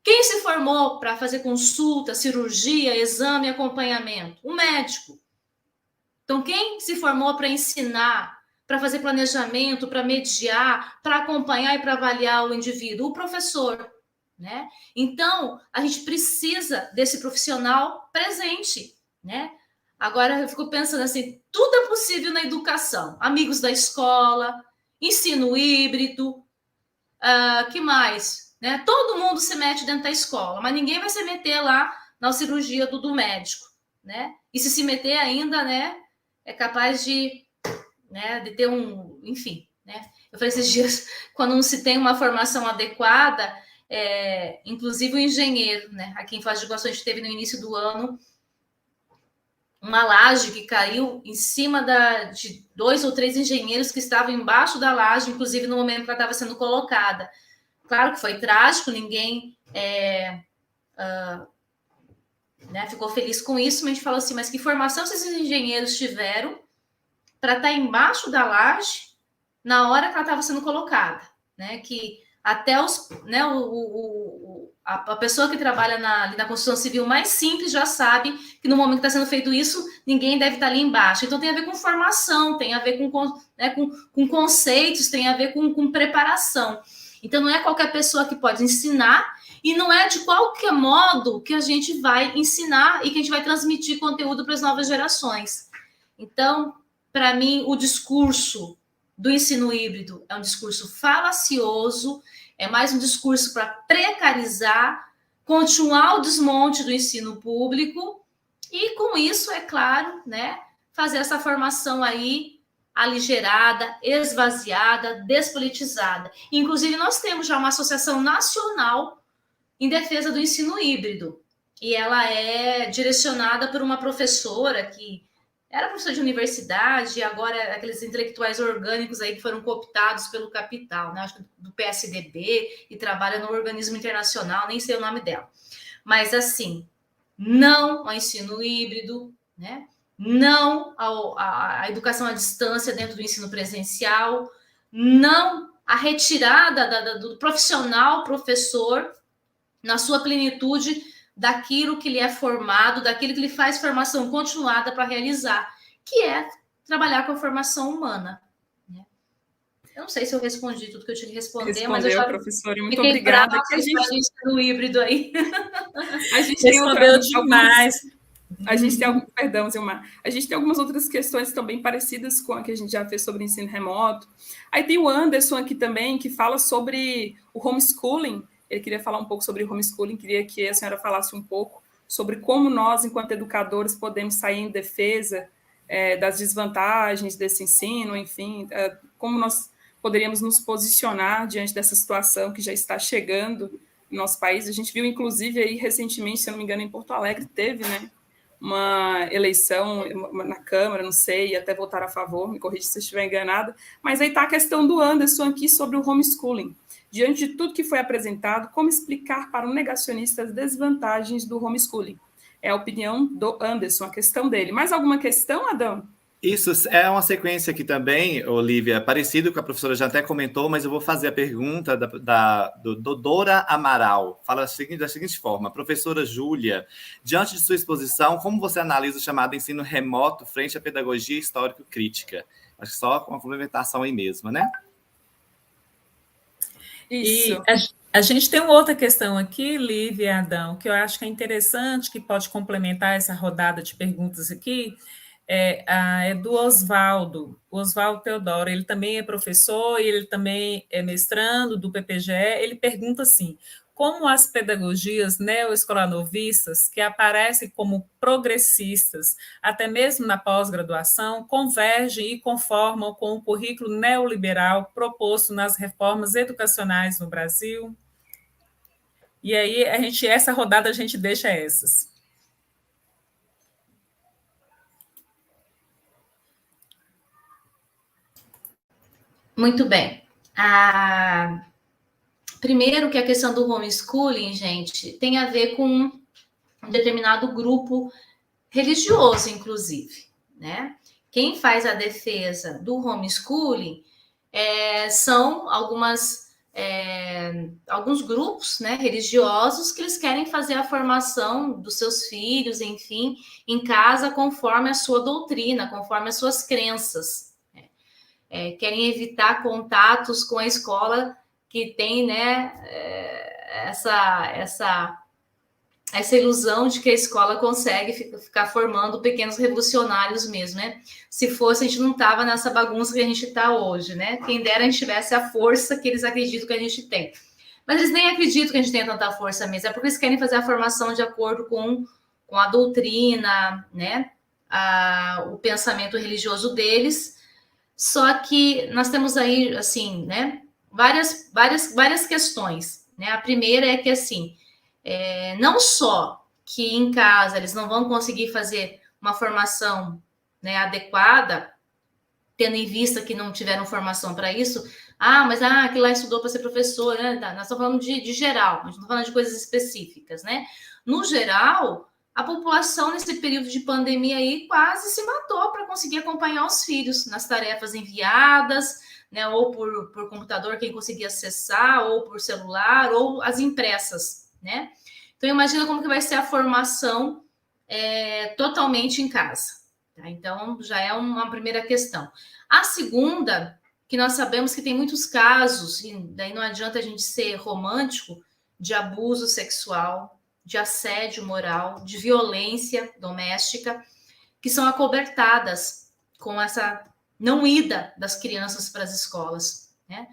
Speaker 4: Quem se formou para fazer consulta, cirurgia, exame e acompanhamento? O médico. Então, quem se formou para ensinar, para fazer planejamento, para mediar, para acompanhar e para avaliar o indivíduo? O professor, né? Então, a gente precisa desse profissional presente, né? Agora, eu fico pensando assim, tudo é possível na educação. Amigos da escola, ensino híbrido, que mais? Né? Todo mundo se mete dentro da escola, mas ninguém vai se meter lá na cirurgia do médico, né? E se meter ainda, né, é capaz de, né, de ter enfim, né? Eu falei esses dias, quando não se tem uma formação adequada, inclusive o engenheiro, né? Aqui em Foz do Iguaçu a gente teve no início do ano uma laje que caiu em cima de 2 ou 3 engenheiros que estavam embaixo da laje, inclusive no momento que ela estava sendo colocada. Claro que foi trágico, ninguém né, ficou feliz com isso, mas a gente falou assim, mas que formação esses engenheiros tiveram para estar embaixo da laje na hora que ela estava sendo colocada, né? Que até né, a pessoa que trabalha na construção civil mais simples já sabe que no momento que está sendo feito isso, ninguém deve estar ali embaixo. Então tem a ver com formação, tem a ver com conceitos, tem a ver com preparação. Então não é qualquer pessoa que pode ensinar e não é de qualquer modo que a gente vai ensinar e que a gente vai transmitir conteúdo para as novas gerações. Então, para mim, o discurso do ensino híbrido é um discurso falacioso, é mais um discurso para precarizar, continuar o desmonte do ensino público e, com isso, é claro, né, fazer essa formação aí aligerada, esvaziada, despolitizada. Inclusive, nós temos já uma associação nacional em defesa do ensino híbrido, e ela é direcionada por uma professora que era professora de universidade e agora aqueles intelectuais orgânicos aí que foram cooptados pelo capital, né? Acho que do PSDB e trabalha no organismo internacional, nem sei o nome dela. Mas, assim, não ao ensino híbrido, né? Não à educação à distância dentro do ensino presencial, não à retirada do profissional professor na sua plenitude daquilo que lhe é formado, daquilo que lhe faz formação continuada para realizar, que é trabalhar com a formação humana. Né? Eu não sei se eu respondi tudo que eu tinha que responder, mas eu já
Speaker 2: professora, muito obrigada.
Speaker 4: Que a gente no híbrido aí.
Speaker 2: A gente respondeu demais.
Speaker 3: A gente tem
Speaker 2: perdão, Zilmar. A gente tem algumas outras questões que estão bem parecidas com a que a gente já fez sobre ensino remoto. Aí tem o Anderson aqui também, que fala sobre o homeschooling. Ele queria falar um pouco sobre homeschooling, queria que a senhora falasse um pouco sobre como nós, enquanto educadores, podemos sair em defesa das desvantagens desse ensino, enfim, como nós poderíamos nos posicionar diante dessa situação que já está chegando no nosso país. A gente viu, inclusive, aí recentemente, se eu não me engano, em Porto Alegre, teve, né, uma eleição na Câmara, não sei, até votar a favor, me corrija se eu estiver enganada, mas aí está a questão do Anderson aqui sobre o homeschooling. Diante de tudo que foi apresentado, como explicar para um negacionista as desvantagens do homeschooling? É a opinião do Anderson, a questão dele. Mais alguma questão, Adão?
Speaker 1: Isso é uma sequência aqui também, Olivia, parecido com a professora já até comentou, mas eu vou fazer a pergunta do Dora Amaral. Fala da seguinte forma: professora Júlia, diante de sua exposição, como você analisa o chamado ensino remoto frente à pedagogia histórico-crítica? Acho que só com uma complementação aí mesmo, né?
Speaker 3: Isso. E a gente tem uma outra questão aqui, Lívia e Adão, que eu acho que é interessante, que pode complementar essa rodada de perguntas aqui, é do Oswaldo Teodoro. Ele também é professor e ele também é mestrando do PPGE. Ele pergunta assim: como as pedagogias neoescolanovistas, que aparecem como progressistas, até mesmo na pós-graduação, convergem e conformam com o currículo neoliberal proposto nas reformas educacionais no Brasil? E aí, essa rodada a gente deixa essas.
Speaker 4: Muito bem. Primeiro que a questão do homeschooling, gente, tem a ver com um determinado grupo religioso, inclusive, né? Quem faz a defesa do homeschooling são alguns grupos, né, religiosos que eles querem fazer a formação dos seus filhos, enfim, em casa, conforme a sua doutrina, conforme as suas crenças. querem evitar contatos com a escola que tem, né, essa ilusão de que a escola consegue ficar formando pequenos revolucionários mesmo, né? Se fosse, a gente não tava nessa bagunça que a gente está hoje, né? Quem dera a gente tivesse a força que eles acreditam que a gente tem. Mas eles nem acreditam que a gente tenha tanta força mesmo, é porque eles querem fazer a formação de acordo com a doutrina, né? O pensamento religioso deles. Só que nós temos aí, assim, né? Várias questões, né? A primeira é que, assim, não só que em casa eles não vão conseguir fazer uma formação, né, adequada, tendo em vista que não tiveram formação para isso, mas que lá estudou para ser professor, né? Nós estamos falando de geral, a gente não está falando de coisas específicas, né? No geral, a população nesse período de pandemia aí quase se matou para conseguir acompanhar os filhos nas tarefas enviadas, né? Ou por computador, quem conseguia acessar, ou por celular, ou as impressas, né? Então, imagina como que vai ser a formação totalmente em casa. Tá? Então, já é uma primeira questão. A segunda, que nós sabemos que tem muitos casos, e daí não adianta a gente ser romântico, de abuso sexual, de assédio moral, de violência doméstica, que são acobertadas com essa não ida das crianças para as escolas, né?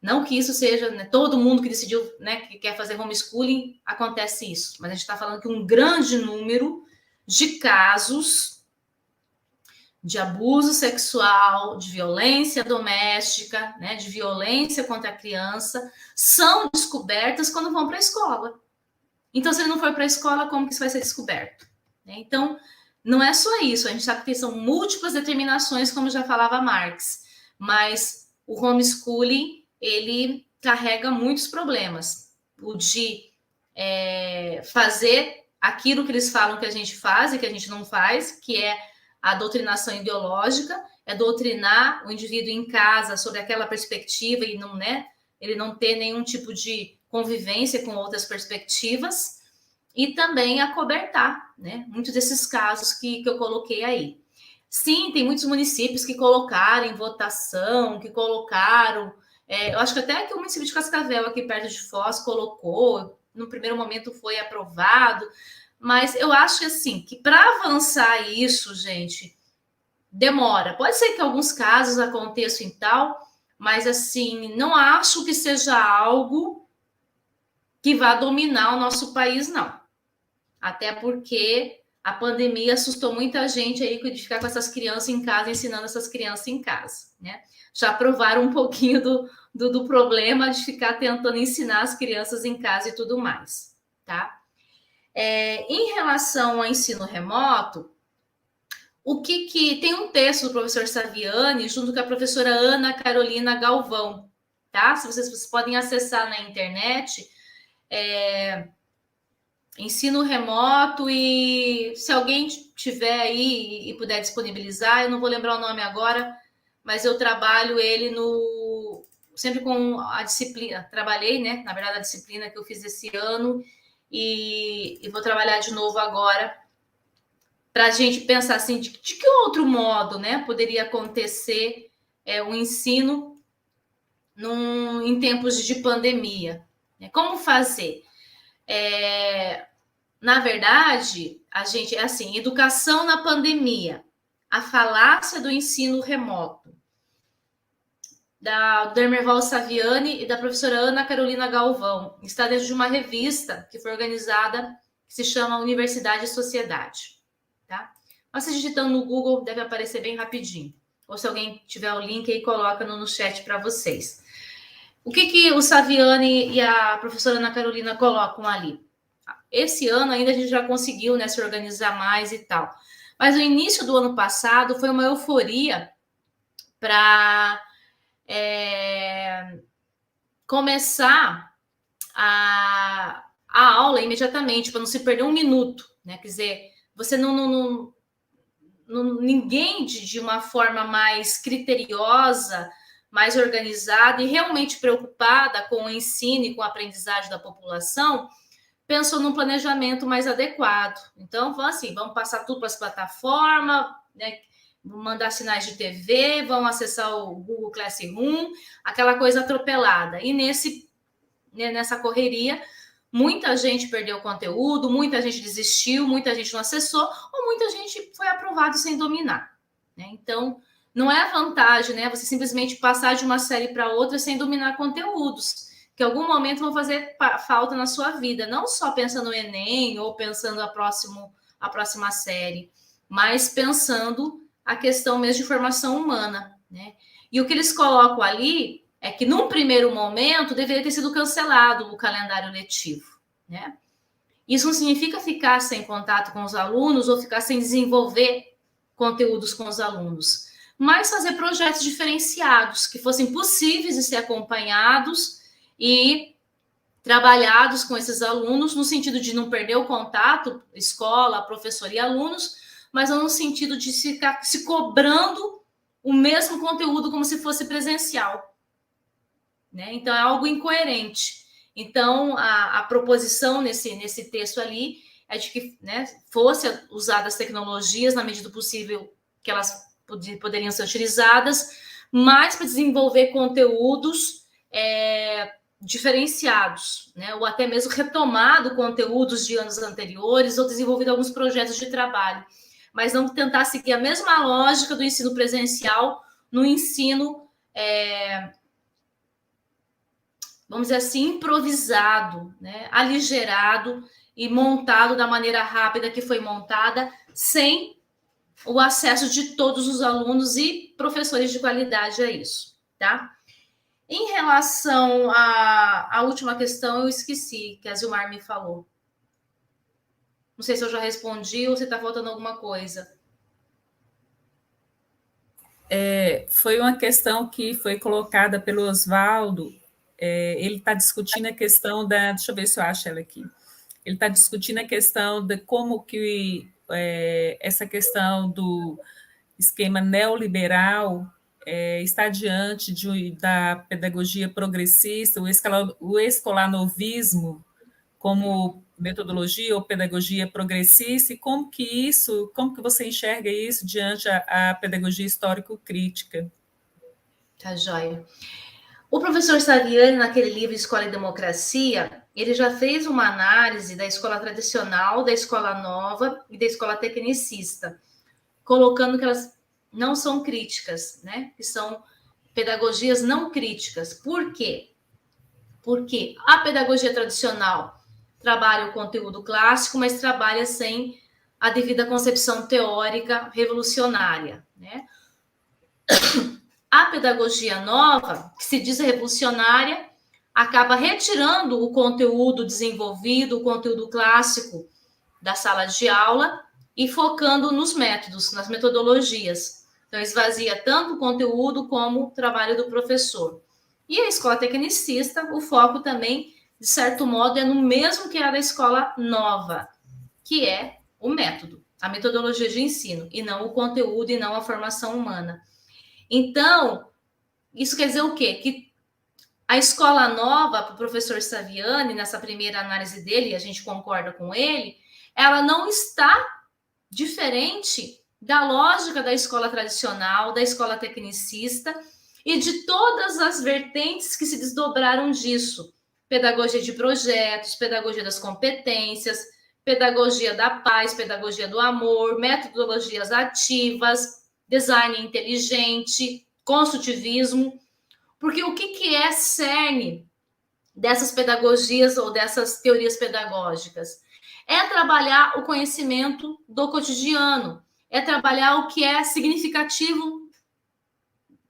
Speaker 4: Não que isso seja, né, todo mundo que decidiu, né, que quer fazer homeschooling, acontece isso. Mas a gente está falando que um grande número de casos de abuso sexual, de violência doméstica, né, de violência contra a criança, são descobertas quando vão para a escola. Então, se ele não for para a escola, como que isso vai ser descoberto? Então, não é só isso. A gente sabe que são múltiplas determinações, como já falava Marx. Mas o homeschooling, ele carrega muitos problemas. O de fazer aquilo que eles falam que a gente faz e que a gente não faz, que é a doutrinação ideológica, é doutrinar o indivíduo em casa sobre aquela perspectiva e não, né, ele não ter nenhum tipo de convivência com outras perspectivas, e também acobertar, né, muitos desses casos que eu coloquei aí. Sim, tem muitos municípios que colocaram em votação, que colocaram, eu acho que até que o município de Cascavel, aqui perto de Foz, colocou, no primeiro momento foi aprovado, mas eu acho que, assim, que para avançar isso, gente, demora. Pode ser que alguns casos aconteçam e tal, mas, assim, não acho que seja algo que vá dominar o nosso país, não. Até porque a pandemia assustou muita gente aí de ficar com essas crianças em casa, ensinando essas crianças em casa, né? Já provaram um pouquinho do problema de ficar tentando ensinar as crianças em casa e tudo mais, tá? Em relação ao ensino remoto, o que tem um texto do professor Saviani junto com a professora Ana Carolina Galvão, tá? Se vocês podem acessar na internet, ensino remoto, e se alguém tiver aí e puder disponibilizar, eu não vou lembrar o nome agora, mas eu trabalho ele sempre com a disciplina, trabalhei, né? Na verdade, a disciplina que eu fiz esse ano, e vou trabalhar de novo agora para a gente pensar assim, de que outro modo, né, poderia acontecer o ensino em tempos de pandemia, né? Como fazer? Na verdade, a gente assim, educação na pandemia, a falácia do ensino remoto, do Demerval Saviani e da professora Ana Carolina Galvão, está dentro de uma revista que foi organizada, que se chama Universidade e Sociedade, tá? Mas se digitando no Google, deve aparecer bem rapidinho. Ou se alguém tiver o link aí, coloca no chat para vocês. O que o Saviani e a professora Ana Carolina colocam ali? Esse ano ainda a gente já conseguiu, né, se organizar mais e tal. Mas o início do ano passado foi uma euforia para começar a aula imediatamente, para não se perder um minuto, né? Quer dizer, você ninguém de uma forma mais criteriosa, mais organizada e realmente preocupada com o ensino e com a aprendizagem da população, pensou num planejamento mais adequado. Então, assim, vamos passar tudo para as plataformas, né? mandar sinais de TV, vão acessar o Google Classroom, aquela coisa atropelada. E nessa correria, muita gente perdeu o conteúdo, muita gente desistiu, muita gente não acessou, ou muita gente foi aprovado sem dominar, né? Então, não é a vantagem, né? Você simplesmente passar de uma série para outra sem dominar conteúdos, que em algum momento vão fazer falta na sua vida, não só pensando no Enem ou pensando a próxima série, mas pensando a questão mesmo de formação humana, né? E o que eles colocam ali é que, num primeiro momento, deveria ter sido cancelado o calendário letivo, né? Isso não significa ficar sem contato com os alunos ou ficar sem desenvolver conteúdos com os alunos, mas fazer projetos diferenciados, que fossem possíveis de ser acompanhados e trabalhados com esses alunos, no sentido de não perder o contato, escola, professor e alunos, mas não no sentido de ficar se cobrando o mesmo conteúdo como se fosse presencial, né? Então, é algo incoerente. Então, a proposição nesse texto ali é de que, né, fosse usadas tecnologias na medida do possível que elas poderiam ser utilizadas, mas para desenvolver conteúdos diferenciados, né? Ou até mesmo retomado conteúdos de anos anteriores ou desenvolvido alguns projetos de trabalho, mas não tentar seguir a mesma lógica do ensino presencial no ensino, vamos dizer assim, improvisado, né? Aligerado e montado da maneira rápida que foi montada, sem o acesso de todos os alunos e professores de qualidade a isso, tá? Em relação à última questão, eu esqueci, que a Zilmar me falou. Não sei se eu já respondi ou se está faltando alguma coisa.
Speaker 3: Foi uma questão que foi colocada pelo Oswaldo. Ele está discutindo a questão da... Deixa eu ver se eu acho ela aqui. Ele está discutindo a questão de como que essa questão do esquema neoliberal está diante da pedagogia progressista, o escolanovismo como metodologia ou pedagogia progressista, e como que você enxerga isso diante a pedagogia histórico-crítica?
Speaker 4: Tá joia. O professor Saviani, naquele livro Escola e Democracia, ele já fez uma análise da escola tradicional, da escola nova e da escola tecnicista, colocando que elas não são críticas, né? Que são pedagogias não críticas. Por quê? Porque a pedagogia tradicional trabalha o conteúdo clássico, mas trabalha sem a devida concepção teórica revolucionária, né? A pedagogia nova, que se diz revolucionária, acaba retirando o conteúdo desenvolvido, o conteúdo clássico da sala de aula e focando nos métodos, nas metodologias. Então, esvazia tanto o conteúdo como o trabalho do professor. E a escola tecnicista, o foco também, de certo modo, é no mesmo que a da escola nova, que é o método, a metodologia de ensino, e não o conteúdo e não a formação humana. Então, isso quer dizer o quê? Que a escola nova, para o professor Saviani, nessa primeira análise dele, a gente concorda com ele, ela não está diferente da lógica da escola tradicional, da escola tecnicista e de todas as vertentes que se desdobraram disso. Pedagogia de projetos, pedagogia das competências, pedagogia da paz, pedagogia do amor, metodologias ativas, design inteligente, construtivismo. Porque o que é cerne dessas pedagogias ou dessas teorias pedagógicas? É trabalhar o conhecimento do cotidiano, é trabalhar o que é significativo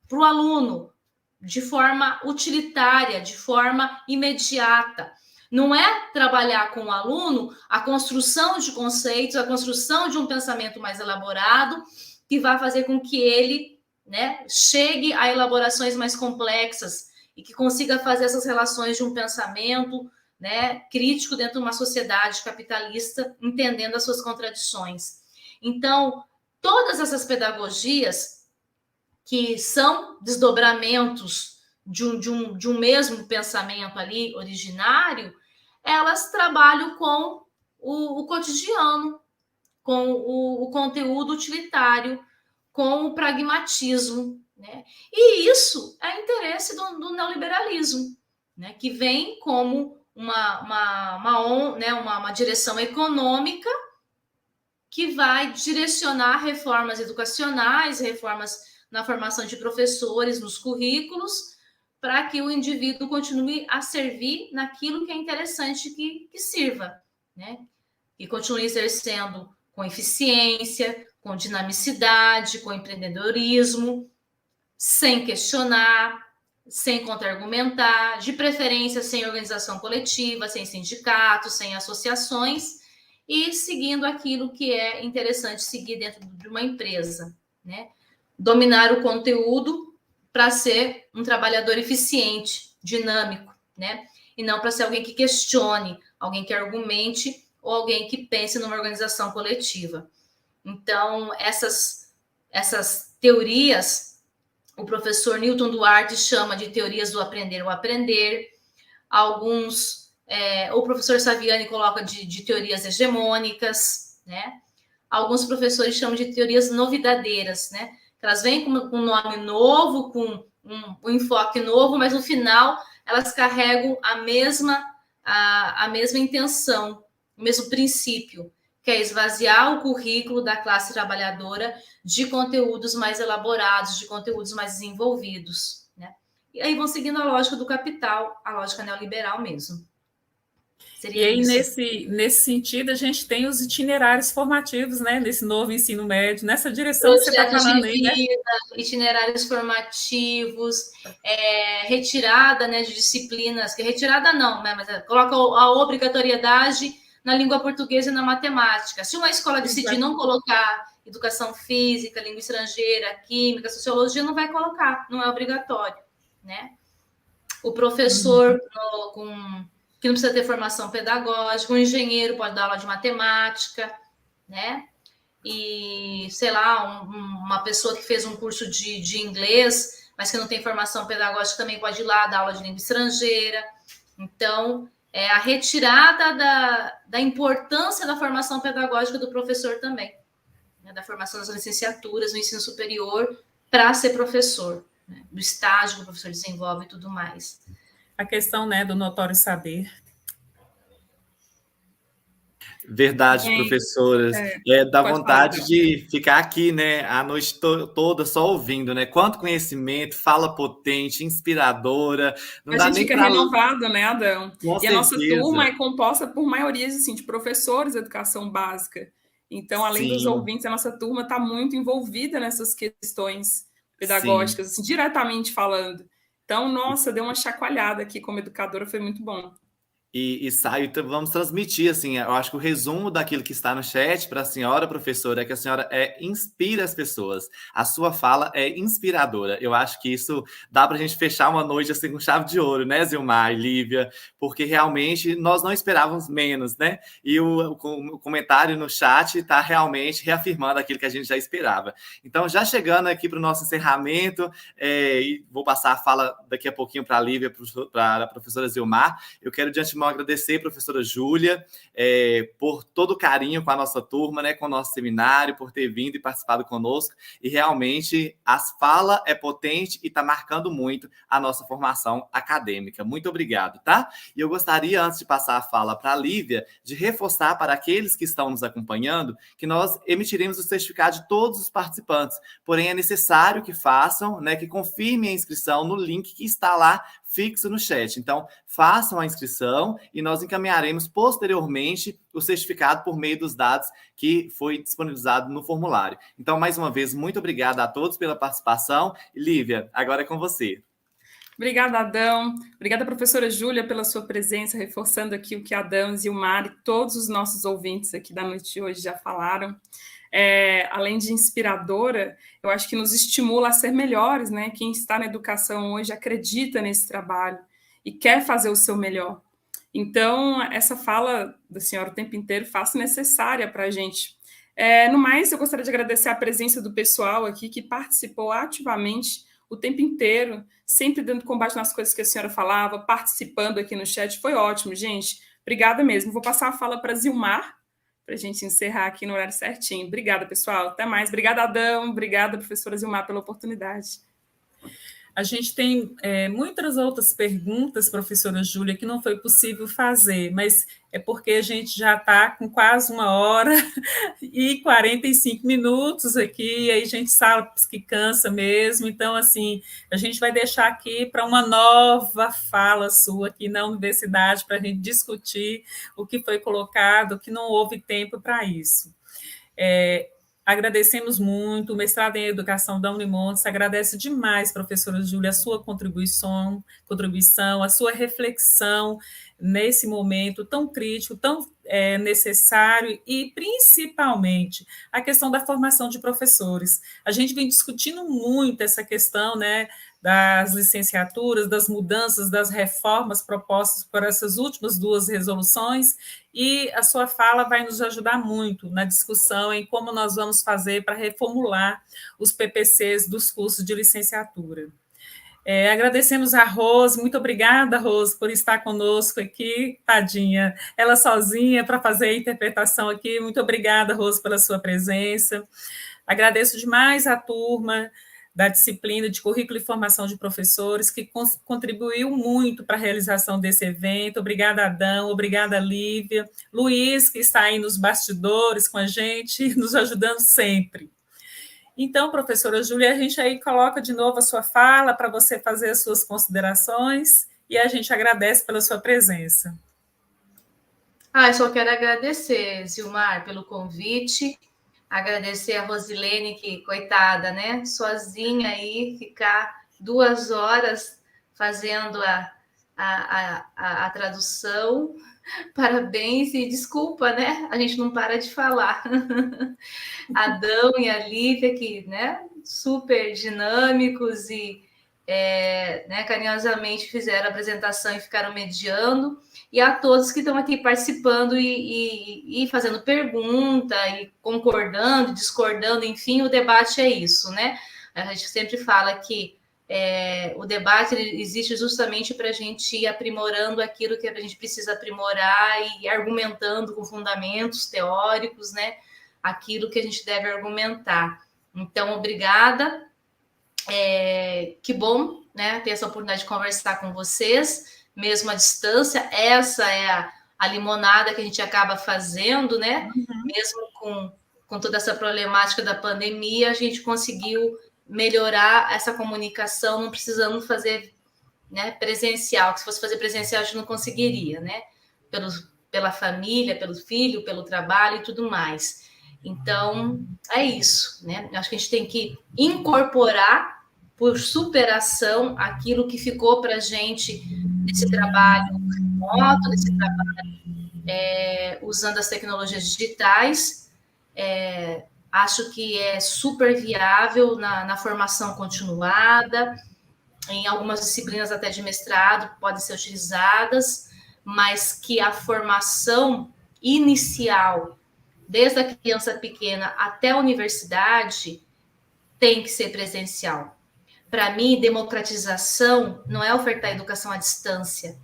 Speaker 4: para o aluno, de forma utilitária, de forma imediata. Não é trabalhar com o aluno a construção de conceitos, a construção de um pensamento mais elaborado, que vai fazer com que ele, né, chegue a elaborações mais complexas e que consiga fazer essas relações de um pensamento, né, crítico dentro de uma sociedade capitalista, entendendo as suas contradições. Então, todas essas pedagogias que são desdobramentos de um mesmo pensamento ali originário, elas trabalham com o cotidiano, com o conteúdo utilitário, com o pragmatismo, né? E isso é interesse do neoliberalismo, né? Que vem como uma direção econômica que vai direcionar reformas educacionais, reformas na formação de professores, nos currículos, para que o indivíduo continue a servir naquilo que é interessante que sirva, né? E continue exercendo com eficiência, com dinamicidade, com empreendedorismo, sem questionar, sem contra-argumentar, de preferência sem organização coletiva, sem sindicatos, sem associações, e seguindo aquilo que é interessante seguir dentro de uma empresa, né? Dominar o conteúdo para ser um trabalhador eficiente, dinâmico, né? E não para ser alguém que questione, alguém que argumente ou alguém que pense numa organização coletiva. Então, essas teorias, o professor Newton Duarte chama de teorias do aprender ou aprender, o professor Saviani coloca de teorias hegemônicas, né? Alguns professores chamam de teorias novidadeiras, né? Elas vêm com um nome novo, com um enfoque novo, mas no final elas carregam a mesma intenção, o mesmo princípio, que é esvaziar o currículo da classe trabalhadora de conteúdos mais elaborados, de conteúdos mais desenvolvidos, né? E aí vão seguindo a lógica do capital, a lógica neoliberal mesmo.
Speaker 3: E aí, nesse sentido, a gente tem os itinerários formativos, né? Nesse novo ensino médio, nessa direção que você está falando aí, né?
Speaker 4: Itinerários formativos, retirada, né, de disciplinas, que retirada não, né, mas coloca a obrigatoriedade na língua portuguesa e na matemática. Se uma escola decidir não colocar educação física, língua estrangeira, química, sociologia, não vai colocar, não é obrigatório, né? O professor que não precisa ter formação pedagógica, um engenheiro pode dar aula de matemática, né? E, sei lá, uma pessoa que fez um curso de inglês, mas que não tem formação pedagógica, também pode ir lá dar aula de língua estrangeira. Então, é a retirada da importância da formação pedagógica do professor também, né? Da formação das licenciaturas no ensino superior para ser professor, né? Do estágio que o professor desenvolve e tudo mais.
Speaker 3: A questão, né, do notório saber.
Speaker 1: Verdade, professoras. Dá vontade de ficar aqui, né, a noite toda só ouvindo, né? Quanto conhecimento, fala potente, inspiradora.
Speaker 2: Não dá nem fica renovado, né, Adão?
Speaker 1: Com
Speaker 2: certeza. A nossa turma é composta por maiorias assim, de professores de educação básica. Então, além dos ouvintes, a nossa turma está muito envolvida nessas questões pedagógicas, assim, diretamente falando. Então, nossa, deu uma chacoalhada aqui como educadora, foi muito bom.
Speaker 1: E saio, vamos transmitir, assim, eu acho que o resumo daquilo que está no chat para a senhora professora é que a senhora inspira as pessoas. A sua fala é inspiradora. Eu acho que isso dá para a gente fechar uma noite assim com chave de ouro, né, Zilmar e Lívia? Porque realmente nós não esperávamos menos, né? E o comentário no chat está realmente reafirmando aquilo que a gente já esperava. Então, já chegando aqui para o nosso encerramento, e vou passar a fala daqui a pouquinho para a Lívia, para a professora Zilmar. Eu quero, de antemão, agradecer, professora Júlia, por todo o carinho com a nossa turma, né, com o nosso seminário, por ter vindo e participado conosco. E realmente a fala é potente e está marcando muito a nossa formação acadêmica. Muito obrigado, tá? E eu gostaria, antes de passar a fala para a Lívia, de reforçar para aqueles que estão nos acompanhando que nós emitiremos o certificado de todos os participantes. Porém, é necessário que façam, né, que confirmem a inscrição no link que está lá fixo no chat. Então, façam a inscrição e nós encaminharemos posteriormente o certificado por meio dos dados que foi disponibilizado no formulário. Então, mais uma vez, muito obrigada a todos pela participação. Lívia, agora é com você.
Speaker 2: Obrigada, Adão. Obrigada, professora Júlia, pela sua presença, reforçando aqui o que Adão, Zilmar e todos os nossos ouvintes aqui da noite de hoje já falaram. Além de inspiradora, eu acho que nos estimula a ser melhores, né? Quem está na educação hoje acredita nesse trabalho e quer fazer o seu melhor. Então, essa fala da senhora o tempo inteiro faço necessária para a gente. No mais, eu gostaria de agradecer a presença do pessoal aqui que participou ativamente o tempo inteiro, sempre dando combate nas coisas que a senhora falava, participando aqui no chat. Foi ótimo, gente. Obrigada mesmo. Vou passar a fala para Zilmar, para a gente encerrar aqui no horário certinho. Obrigada, pessoal. Até mais. Obrigada, Adão. Obrigada, professora Zilmar, pela oportunidade.
Speaker 3: A gente tem muitas outras perguntas, professora Júlia, que não foi possível fazer, mas é porque a gente já está com quase 1h45 aqui, e aí a gente sabe que cansa mesmo, então, assim, a gente vai deixar aqui para uma nova fala sua aqui na universidade, para a gente discutir o que foi colocado, que não houve tempo para isso. Agradecemos muito, o mestrado em Educação da Unimontes agradece demais, professora Júlia, a sua contribuição, a sua reflexão nesse momento tão crítico, tão necessário, e principalmente a questão da formação de professores. A gente vem discutindo muito essa questão, né, das licenciaturas, das mudanças, das reformas propostas por essas últimas 2 resoluções, e a sua fala vai nos ajudar muito na discussão em como nós vamos fazer para reformular os PPCs dos cursos de licenciatura. Agradecemos a Rose, muito obrigada, Rose, por estar conosco aqui, tadinha, ela sozinha para fazer a interpretação aqui, muito obrigada, Rose, pela sua presença. Agradeço demais a turma da disciplina de Currículo e Formação de Professores, que contribuiu muito para a realização desse evento. Obrigada, Adão, obrigada, Lívia. Luiz, que está aí nos bastidores com a gente, nos ajudando sempre. Então, professora Júlia, a gente aí coloca de novo a sua fala para você fazer as suas considerações, e a gente agradece pela sua presença.
Speaker 4: Eu só quero agradecer, Zilmar, pelo convite. Agradecer a Rosilene, que, coitada, né? Sozinha aí, ficar 2 horas fazendo a tradução. Parabéns e desculpa, né? A gente não para de falar. Adão e a Lívia, que, né, super dinâmicos e carinhosamente fizeram a apresentação e ficaram mediando, e a todos que estão aqui participando e fazendo pergunta, e concordando, discordando, enfim, o debate é isso, né? A gente sempre fala que o debate existe justamente para a gente ir aprimorando aquilo que a gente precisa aprimorar e argumentando com fundamentos teóricos, né? Aquilo que a gente deve argumentar. Então, obrigada. Que bom, né, ter essa oportunidade de conversar com vocês, mesmo à distância. Essa é a limonada que a gente acaba fazendo, né? Mesmo com toda essa problemática da pandemia, a gente conseguiu melhorar essa comunicação, não precisando fazer, né, presencial, que se fosse fazer presencial a gente não conseguiria, né? Pela família, pelo filho, pelo trabalho e tudo mais. Então, é isso, né? Acho que a gente tem que incorporar por superação aquilo que ficou para a gente nesse trabalho remoto, nesse trabalho usando as tecnologias digitais. Acho que é super viável na formação continuada, em algumas disciplinas até de mestrado podem ser utilizadas, mas que a formação inicial, desde a criança pequena até a universidade, tem que ser presencial. Para mim, democratização não é ofertar educação à distância.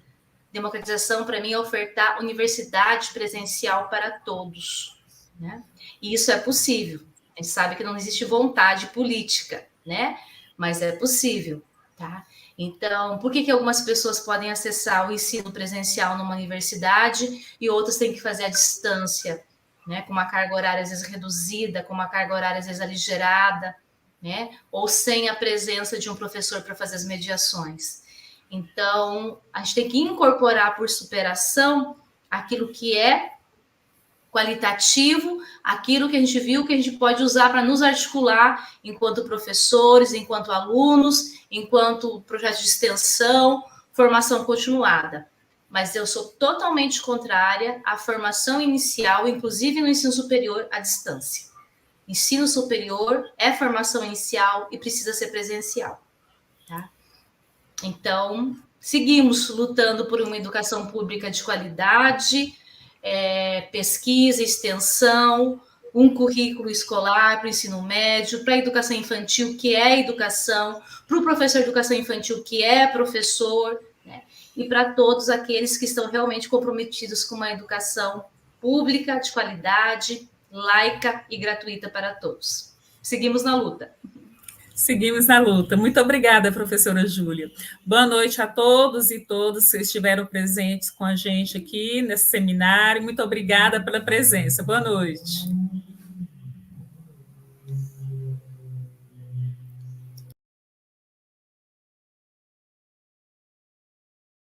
Speaker 4: Democratização, para mim, é ofertar universidade presencial para todos, né? E isso é possível. A gente sabe que não existe vontade política, né? Mas é possível, tá? Então, por que algumas pessoas podem acessar o ensino presencial numa universidade e outras têm que fazer à distância, né? Com uma carga horária, às vezes, reduzida, com uma carga horária, às vezes, aligerada, né? Ou sem a presença de um professor para fazer as mediações. Então, a gente tem que incorporar por superação aquilo que é qualitativo, aquilo que a gente viu que a gente pode usar para nos articular enquanto professores, enquanto alunos, enquanto projeto de extensão, formação continuada. Mas eu sou totalmente contrária à formação inicial, inclusive no ensino superior, à distância. Ensino superior é formação inicial e precisa ser presencial, tá? Então, seguimos lutando por uma educação pública de qualidade, pesquisa, extensão, um currículo escolar para o ensino médio, para a educação infantil, que é educação, para o professor de educação infantil, que é professor, né? E para todos aqueles que estão realmente comprometidos com uma educação pública, de qualidade, laica e gratuita para todos. Seguimos na luta.
Speaker 3: Seguimos na luta. Muito obrigada, professora Júlia. Boa noite a todos e todas que estiveram presentes com a gente aqui nesse seminário. Muito obrigada pela presença. Boa noite.